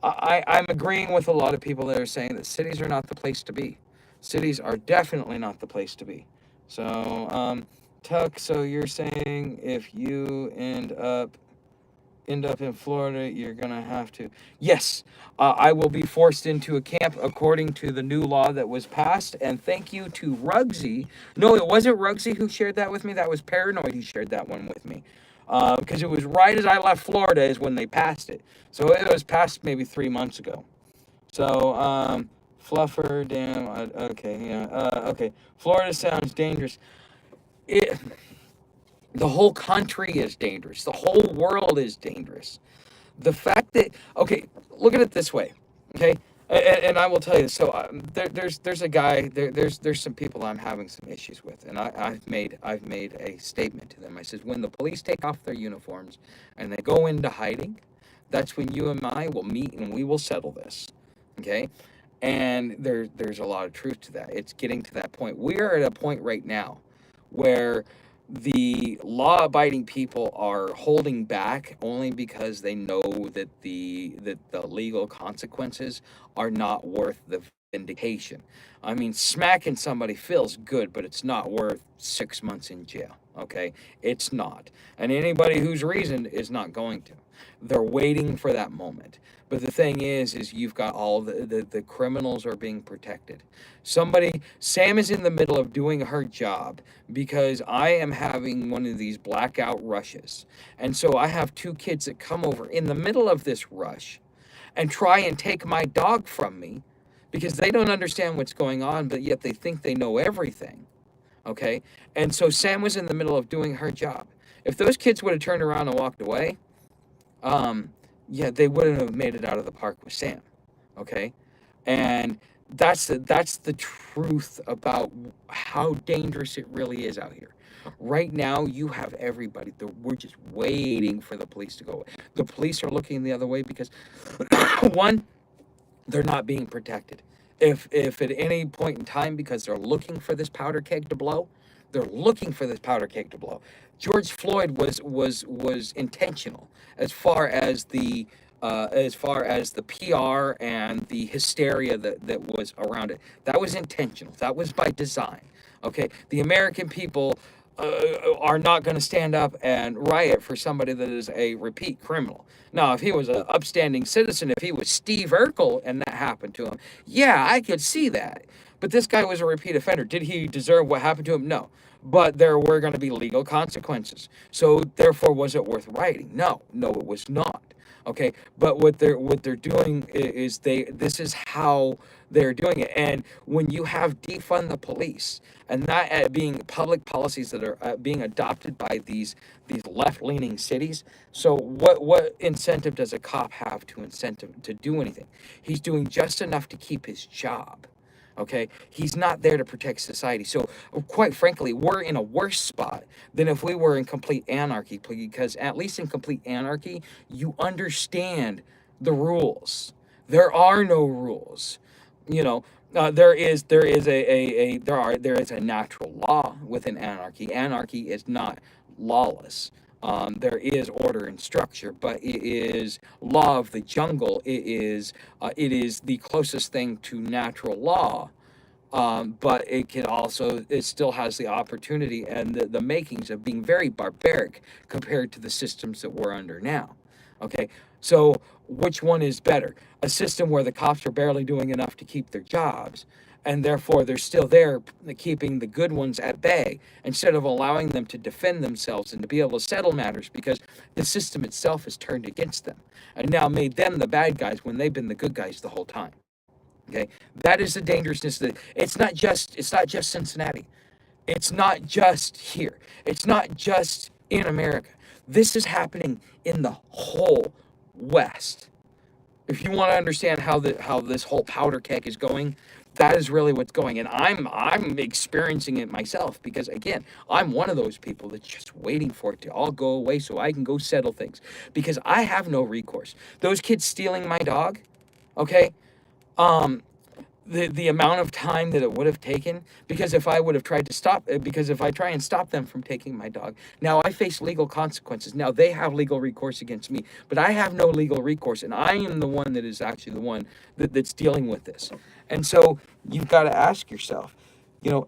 I'm agreeing with a lot of people that are saying that cities are not the place to be. Cities are definitely not the place to be. So, Tuck, so you're saying if you end up in Florida, you're gonna have to. Yes, I will be forced into a camp according to the new law that was passed. And thank you to Rugsy. No, it wasn't Rugsy who shared that with me. That was Paranoid who shared that one with me. Because it was right as I left Florida is when they passed it. So it was passed maybe 3 months ago. So, Fluffer, damn, okay, yeah, okay. Florida sounds dangerous. The whole country is dangerous. The whole world is dangerous. The fact that, okay, look at it this way, okay, and I will tell you. So there's a guy there's some people I'm having some issues with, and I've made a statement to them. I said, when the police take off their uniforms and they go into hiding, that's when you and I will meet and we will settle this, okay. And there's a lot of truth to that. It's getting to that point. We are at a point right now where the law-abiding people are holding back only because they know that the legal consequences are not worth the vindication. I mean, smacking somebody feels good, but it's not worth 6 months in jail. Okay, it's not, and anybody who's reasoned is not going to. They're waiting for that moment. But the thing is you've got all the criminals are being protected. Sam is in the middle of doing her job because I am having one of these blackout rushes. And so I have two kids that come over in the middle of this rush and try and take my dog from me because they don't understand what's going on, but yet they think they know everything. Okay? And so Sam was in the middle of doing her job. If those kids would have turned around and walked away, um, yeah, they wouldn't have made it out of the park with Sam. Okay? And that's the truth about how dangerous it really is out here. Right now, you have everybody. We're just waiting for the police to go away. The police are looking the other way because, one, they're not being protected. If at any point in time, because they're looking for this powder keg to blow, they're looking for this powder keg to blow. George Floyd was intentional as far as the PR and the hysteria that was around it. That was intentional. That was by design. Okay, the American people are not going to stand up and riot for somebody that is a repeat criminal. Now, if he was an upstanding citizen, if he was Steve Urkel and that happened to him, yeah, I could see that. But this guy was a repeat offender. Did he deserve what happened to him? No. But there were going to be legal consequences. So therefore, was it worth rioting? No, it was not. Okay, but what they're doing is this is how they're doing it. And when you have defund the police and that being public policies that are being adopted by these left-leaning cities, so what incentive does a cop have to incentive to do anything? He's doing just enough to keep his job. Okay, he's not there to protect society. So quite frankly, we're in a worse spot than if we were in complete anarchy, because at least in complete anarchy you understand the rules. There are no rules. You know, there is a natural law within anarchy. Anarchy is not lawless. There is order and structure, but it is law of the jungle. It is the closest thing to natural law, but it still has the opportunity and the makings of being very barbaric compared to the systems that we're under now. Okay, so which one is better? A system where the cops are barely doing enough to keep their jobs, and therefore they're still there keeping the good ones at bay instead of allowing them to defend themselves and to be able to settle matters because the system itself has turned against them and now made them the bad guys when they've been the good guys the whole time. Okay, that is the dangerousness. That it's not just Cincinnati. It's not just here. It's not just in America. This is happening in the whole West. If you want to understand how this whole powder keg is going, that is really what's going. And I'm experiencing it myself because again, I'm one of those people that's just waiting for it to all go away so I can go settle things because I have no recourse. Those kids stealing my dog, okay? Um, the amount of time that it would have taken, because if I would have tried to stop, because if I try and stop them from taking my dog, now I face legal consequences. Now they have legal recourse against me, but I have no legal recourse, and I am the one that is actually the one that's dealing with this. And so you've got to ask yourself,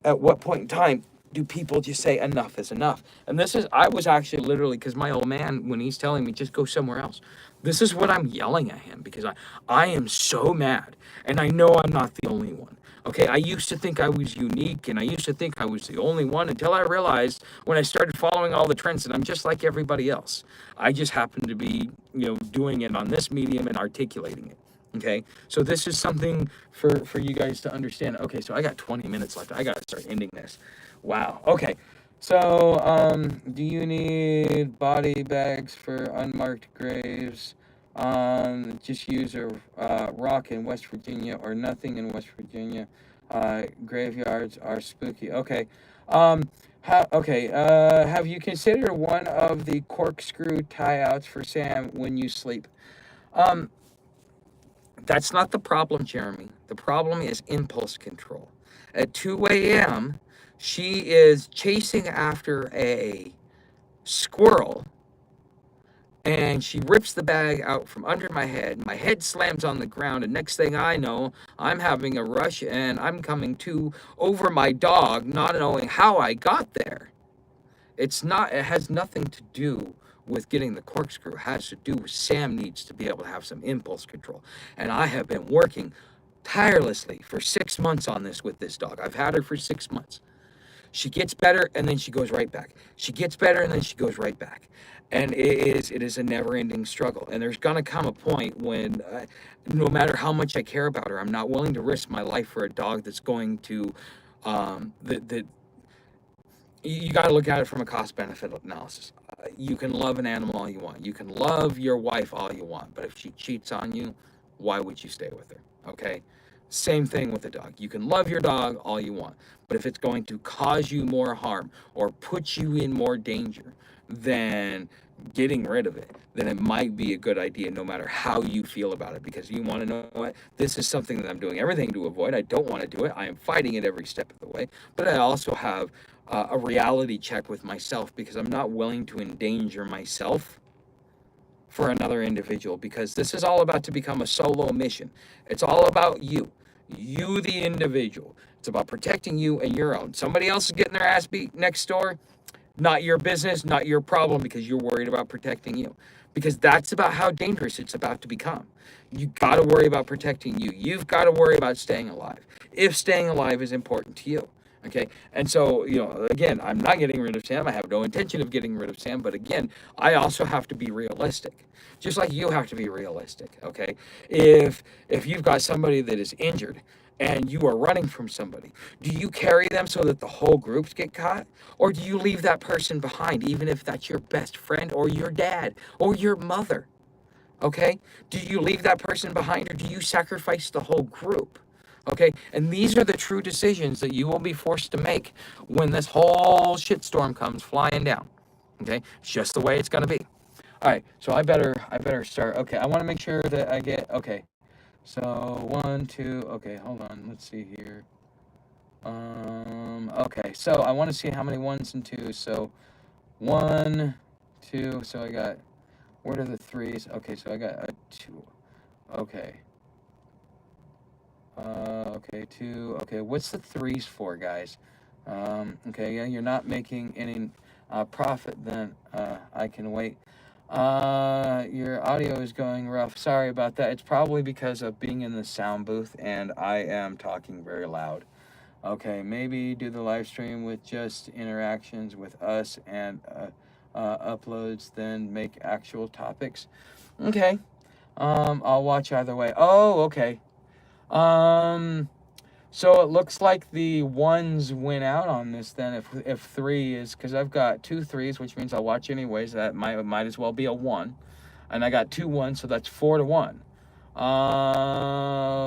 at what point in time do people just say enough is enough? And I was actually literally, because my old man, when he's telling me just go somewhere else, this is what I'm yelling at him because I am so mad. And I know I'm not the only one. Okay, I used to think I was unique and I used to think I was the only one until I realized when I started following all the trends that I'm just like everybody else. I just happen to be, doing it on this medium and articulating it. Okay, so this is something for you guys to understand. Okay, so I got 20 minutes left. I got to start ending this. Wow. Okay, So, do you need body bags for unmarked graves? Just use a rock in West Virginia or nothing in West Virginia. Graveyards are spooky. Okay. Have you considered one of the corkscrew tie-outs for Sam when you sleep? Um, that's not the problem, Jeremy. The problem is impulse control. At 2 a.m., she is chasing after a squirrel, and she rips the bag out from under my head. My head slams on the ground, and next thing I know, I'm having a rush and I'm coming to over my dog, not knowing how I got there. It has nothing to do with getting the corkscrew. It has to do with Sam needs to be able to have some impulse control. And I have been working tirelessly for 6 months on this with this dog. I've had her for 6 months. She gets better and then she goes right back. She gets better and then she goes right back. And it is a never-ending struggle. And there's gonna come a point when, no matter how much I care about her, I'm not willing to risk my life for a dog that's going to, that you got to look at it from a cost-benefit analysis. You can love an animal all you want. You can love your wife all you want. But if she cheats on you, why would you stay with her? Okay? Same thing with a dog. You can love your dog all you want. But if it's going to cause you more harm or put you in more danger than getting rid of it, then it might be a good idea no matter how you feel about it. Because you want to know what? This is something that I'm doing everything to avoid. I don't want to do it. I am fighting it every step of the way. But I also have a reality check with myself because I'm not willing to endanger myself for another individual, because this is all about to become a solo mission. It's all about you, the individual. It's about protecting you and your own. Somebody else is getting their ass beat next door. Not your business, not your problem, because you're worried about protecting you. Because that's about how dangerous it's about to become. You got to worry about protecting you. You've got to worry about staying alive. If staying alive is important to you. Okay. And so, again, I'm not getting rid of Sam. I have no intention of getting rid of Sam. But again, I also have to be realistic. Just like you have to be realistic. Okay. If you've got somebody that is injured and you are running from somebody, do you carry them so that the whole groups get caught? Or do you leave that person behind, even if that's your best friend or your dad or your mother? Okay? Do you leave that person behind, or do you sacrifice the whole group? Okay? And these are the true decisions that you will be forced to make when this whole shitstorm comes flying down. Okay? It's just the way it's going to be. All right. So I better start. Okay. I want to make sure that I get, okay. So 1, 2, okay, hold on. Let's see here. Okay, so I want to see how many ones and twos. So 1, 2, so I got, what are the threes? Okay, so I got a 2. Okay. Okay, 2. Okay, what's the threes for, guys? Okay, yeah, you're not making any profit, then I can wait. Your audio is going rough. Sorry about that. It's probably because of being in the sound booth and I am talking very loud. Okay, maybe do the live stream with just interactions with us and uploads, then make actual topics. Okay. I'll watch either way. Oh, okay. So it looks like the ones went out on this then. If 3 is, because I've got 2 threes, which means I'll watch anyways. That might as well be a 1, and I got 2 1s, so that's 4-1.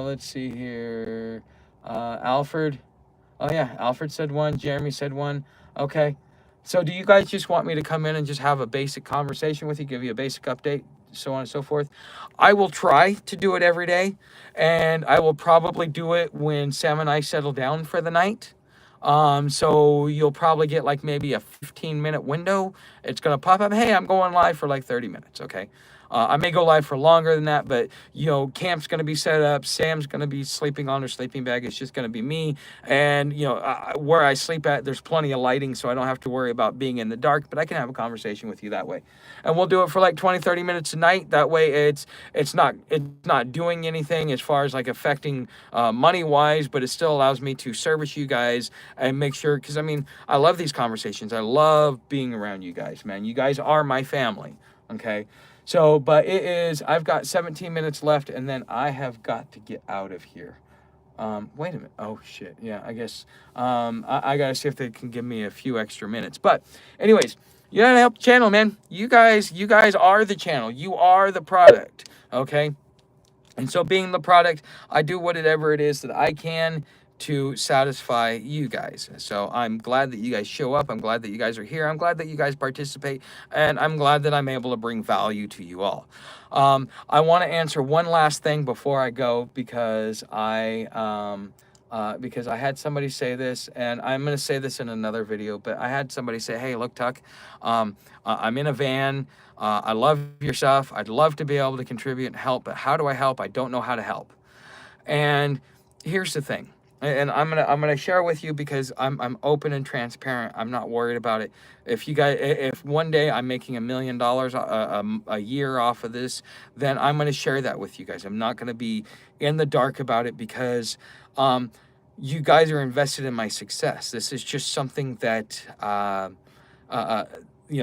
Let's see here. Alfred. Oh yeah, Alfred said 1. Jeremy said 1. Okay. So do you guys just want me to come in and just have a basic conversation with you, give you a basic update, so on and so forth? I will try to do it every day, and I will probably do it when Sam and I settle down for the night. So you'll probably get like maybe a 15-minute window. It's going to pop up, hey, I'm going live for like 30 minutes, okay? I may go live for longer than that, but, camp's going to be set up. Sam's going to be sleeping on her sleeping bag. It's just going to be me. And, where I sleep at, there's plenty of lighting, so I don't have to worry about being in the dark, but I can have a conversation with you that way. And we'll do it for like 20, 30 minutes a night. That way it's not doing anything as far as like affecting money-wise, but it still allows me to service you guys and make sure, because, I love these conversations. I love being around you guys, man. You guys are my family, okay? So, but I've got 17 minutes left, and then I have got to get out of here. Wait a minute. Oh shit. Yeah, I guess I gotta see if they can give me a few extra minutes. But anyways, you gotta help the channel, man. You guys are the channel. You are the product. Okay. And so, being the product, I do whatever it is that I can to satisfy you guys. So, I'm glad that you guys show up. I'm glad that you guys are here. I'm glad that you guys participate. And I'm glad that I'm able to bring value to you all. I want to answer one last thing before I go because I had somebody say this, and I'm going to say this in another video, but I had somebody say, hey, look, Tuck, I'm in a van. I love your stuff. I'd love to be able to contribute and help, but how do I help? I don't know how to help. And here's the thing, and I'm gonna share with you because I'm open and transparent. I'm not worried about it. If one day I'm making $1 million a year off of this, then I'm gonna share that with you guys. I'm not gonna be in the dark about it because you guys are invested in my success. This is just something that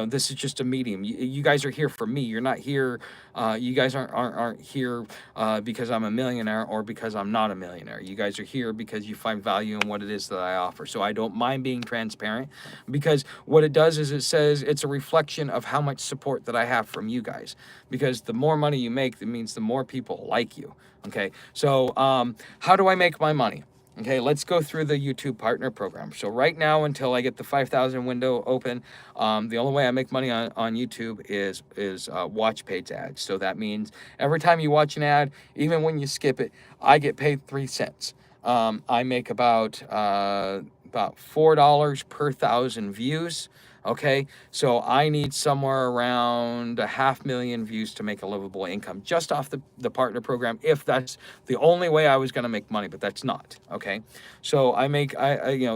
this is just a medium. You guys are here for me. You're not here. You guys aren't here because I'm a millionaire or because I'm not a millionaire. You guys are here because you find value in what it is that I offer. So I don't mind being transparent, because what it does is it says it's a reflection of how much support that I have from you guys. Because the more money you make, that means the more people like you. Okay. So how do I make my money? Okay, let's go through the YouTube partner program. So right now, until I get the 5,000 window open, the only way I make money on YouTube is watch page ads. So that means every time you watch an ad, even when you skip it, I get paid 3 cents. I make about $4 per 1,000 views. Okay, so I need somewhere around 500,000 views to make a livable income just off the partner program, if that's the only way I was going to make money, but that's not. Okay, so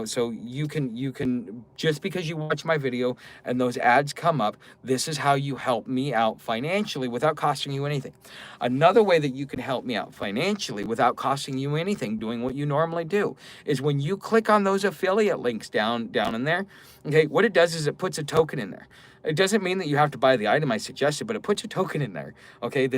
so you can just because you watch my video and those ads come up, this is how you help me out financially without costing you anything. Another way that you can help me out financially without costing you anything, doing what you normally do, is when you click on those affiliate links down in there. Okay, what it does is it puts a token in there. It doesn't mean that you have to buy the item I suggested, but it puts a token in there. Okay,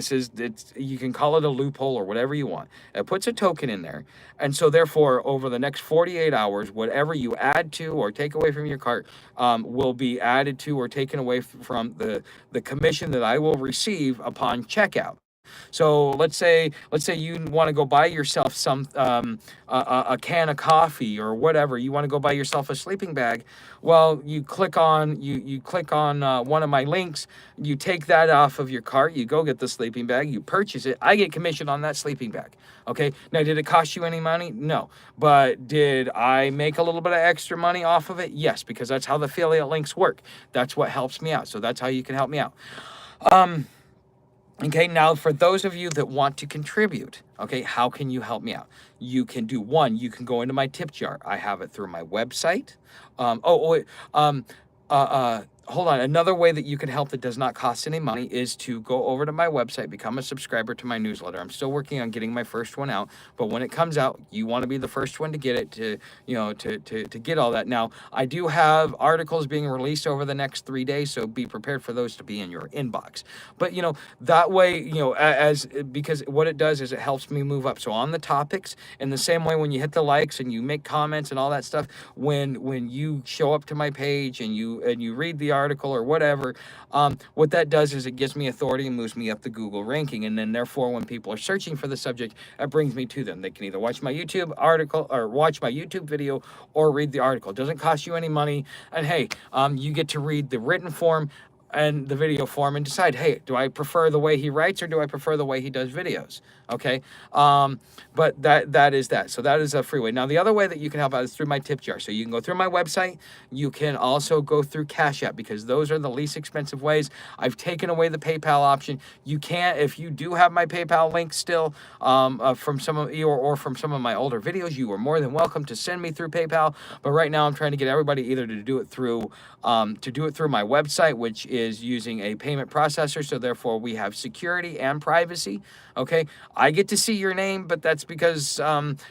you can call it a loophole or whatever you want. It puts a token in there. And so therefore, over the next 48 hours, whatever you add to or take away from your cart will be added to or taken away from the commission that I will receive upon checkout. So let's say you want to go buy yourself some a can of coffee or whatever. You want to go buy yourself a sleeping bag. Well, you click on one of my links. You take that off of your cart. You go get the sleeping bag. You purchase it. I get commission on that sleeping bag. Okay. Now, did it cost you any money? No. But did I make a little bit of extra money off of it? Yes, because that's how the affiliate links work. That's what helps me out. So that's how you can help me out. Okay, now for those of you that want to contribute, okay, how can you help me out? You can do one, you can go into my tip jar. I have it through my website. Hold on. Another way that you can help that does not cost any money is to go over to my website, become a subscriber to my newsletter. I'm still working on getting my first one out, but when it comes out, you want to be the first one to get it, to get all that. Now, I do have articles being released over the next 3 days, so be prepared for those to be in your inbox. But, that way, because what it does is it helps me move up. So on the topics, in the same way when you hit the likes and you make comments and all that stuff, when you show up to my page and you read the article or whatever, what that does is it gives me authority and moves me up the Google ranking, and then therefore when people are searching for the subject, it brings me to them. They can either watch my YouTube article or watch my YouTube video or read the article. It doesn't cost you any money, and hey, you get to read the written form and the video form and decide, hey, do I prefer the way he writes or do I prefer the way he does videos? Okay. But that is that. So that is a free way. Now, the other way that you can help out is through my tip jar. So you can go through my website. You can also go through Cash App, because those are the least expensive ways. I've taken away the PayPal option. You can't, if you do have my PayPal link still from some of you or from some of my older videos, you are more than welcome to send me through PayPal. But right now I'm trying to get everybody either to do it through my website, which is is using a payment processor, so therefore we have security and privacy. Okay, I get to see your name, but that's because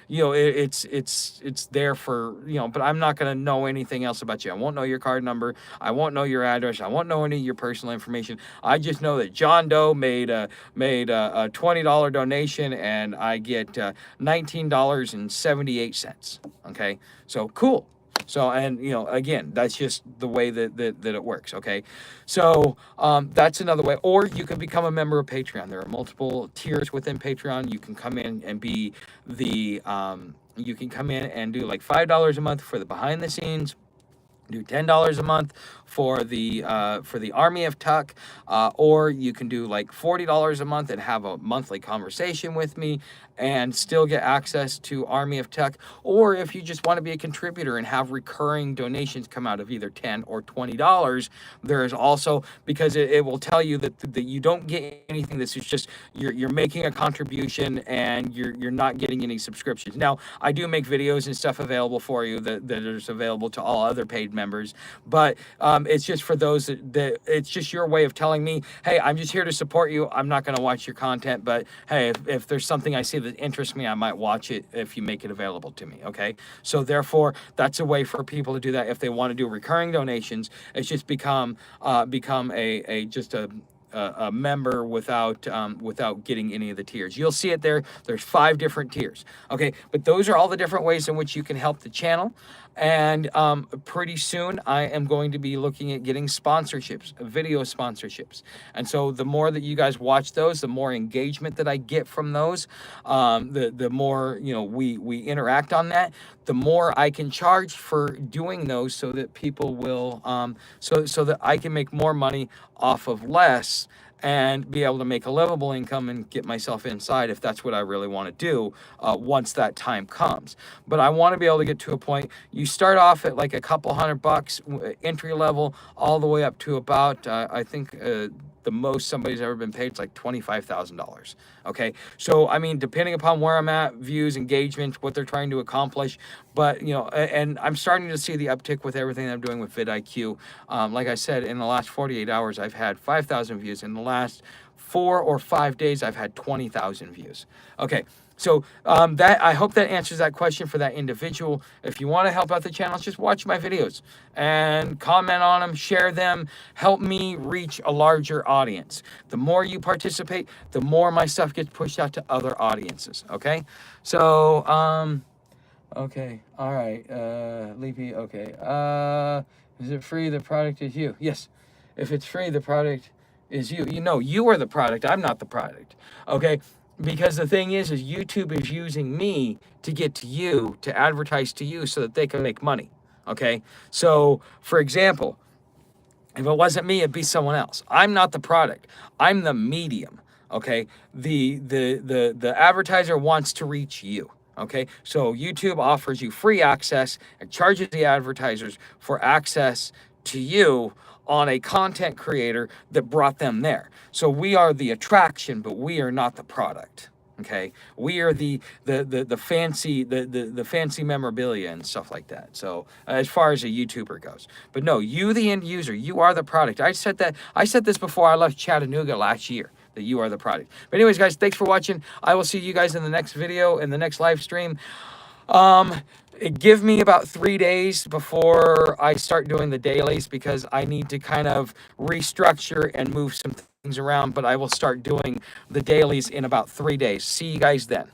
it's there for, but I'm not going to know anything else about you. I won't know your card number. I won't know your address. I won't know any of your personal information. I just know that John Doe made a $20 donation, and I get $19.78. Okay, so cool. So, and again, that's just the way that it works. Okay, so that's another way. Or you can become a member of Patreon. There are multiple tiers within Patreon. You can come in and be you can come in and do like $5 a month for the behind the scenes. Do $10 a month for the Army of Tuck, or you can do like $40 a month and have a monthly conversation with me and still get access to Army of Tuck. Or if you just want to be a contributor and have recurring donations come out of either $10 or $20, there is also, because it will tell you that you don't get anything. This is just you're making a contribution and you're not getting any subscriptions. Now, I do make videos and stuff available for you that is available to all other paid members, but it's just for those that it's just your way of telling me, hey, I'm just here to support you. I'm not going to watch your content, but hey, if there's something I see that interests me, I might watch it if you make it available to me. Okay, so therefore that's a way for people to do that. If they want to do recurring donations, it's just become a member without getting any of the tiers. You'll see it there. There's 5 different tiers. Okay, but those are all the different ways in which you can help the channel. And pretty soon I am going to be looking at getting sponsorships, video sponsorships. And so the more that you guys watch those, the more engagement that I get from those, the more we interact on that, the more I can charge for doing those, so that people will so that I can make more money off of less and be able to make a livable income and get myself inside, if that's what I really want to do once that time comes. But I want to be able to get to a point, you start off at like a couple $100 entry level, all the way up to about I think the most somebody's ever been paid is like $25,000. Okay, so I mean, depending upon where I'm at, views, engagement, what they're trying to accomplish, but and I'm starting to see the uptick with everything that I'm doing with vidIQ. Like I said, in the last 48 hours, I've had 5,000 views. In the last 4 or 5 days, I've had 20,000 views. Okay. So I hope that answers that question for that individual. If you want to help out the channel, just watch my videos and comment on them, share them, help me reach a larger audience. The more you participate, the more my stuff gets pushed out to other audiences. Okay, so okay, all right, Leapy. Okay, is it free? The product is you. Yes, if it's free, the product is you. You are the product. I'm not the product. Okay. Because the thing is YouTube is using me to get to you, to advertise to you, so that they can make money. Okay, so for example, if it wasn't me, it'd be someone else. I'm not the product. I'm the medium. Okay, the advertiser wants to reach you. Okay, so YouTube offers you free access and charges the advertisers for access to you on a content creator that brought them there. So we are the attraction, but we are not the product. Okay, we are the fancy the fancy memorabilia and stuff like that. So as far as a YouTuber goes, but no, you the end user, you are the product. I said this before I left Chattanooga last year, that you are the product. But anyways, guys, thanks for watching. I will see you guys in the next video, in the next live stream. Give me about 3 days before I start doing the dailies, because I need to kind of restructure and move some things around, but I will start doing the dailies in about 3 days. See you guys then.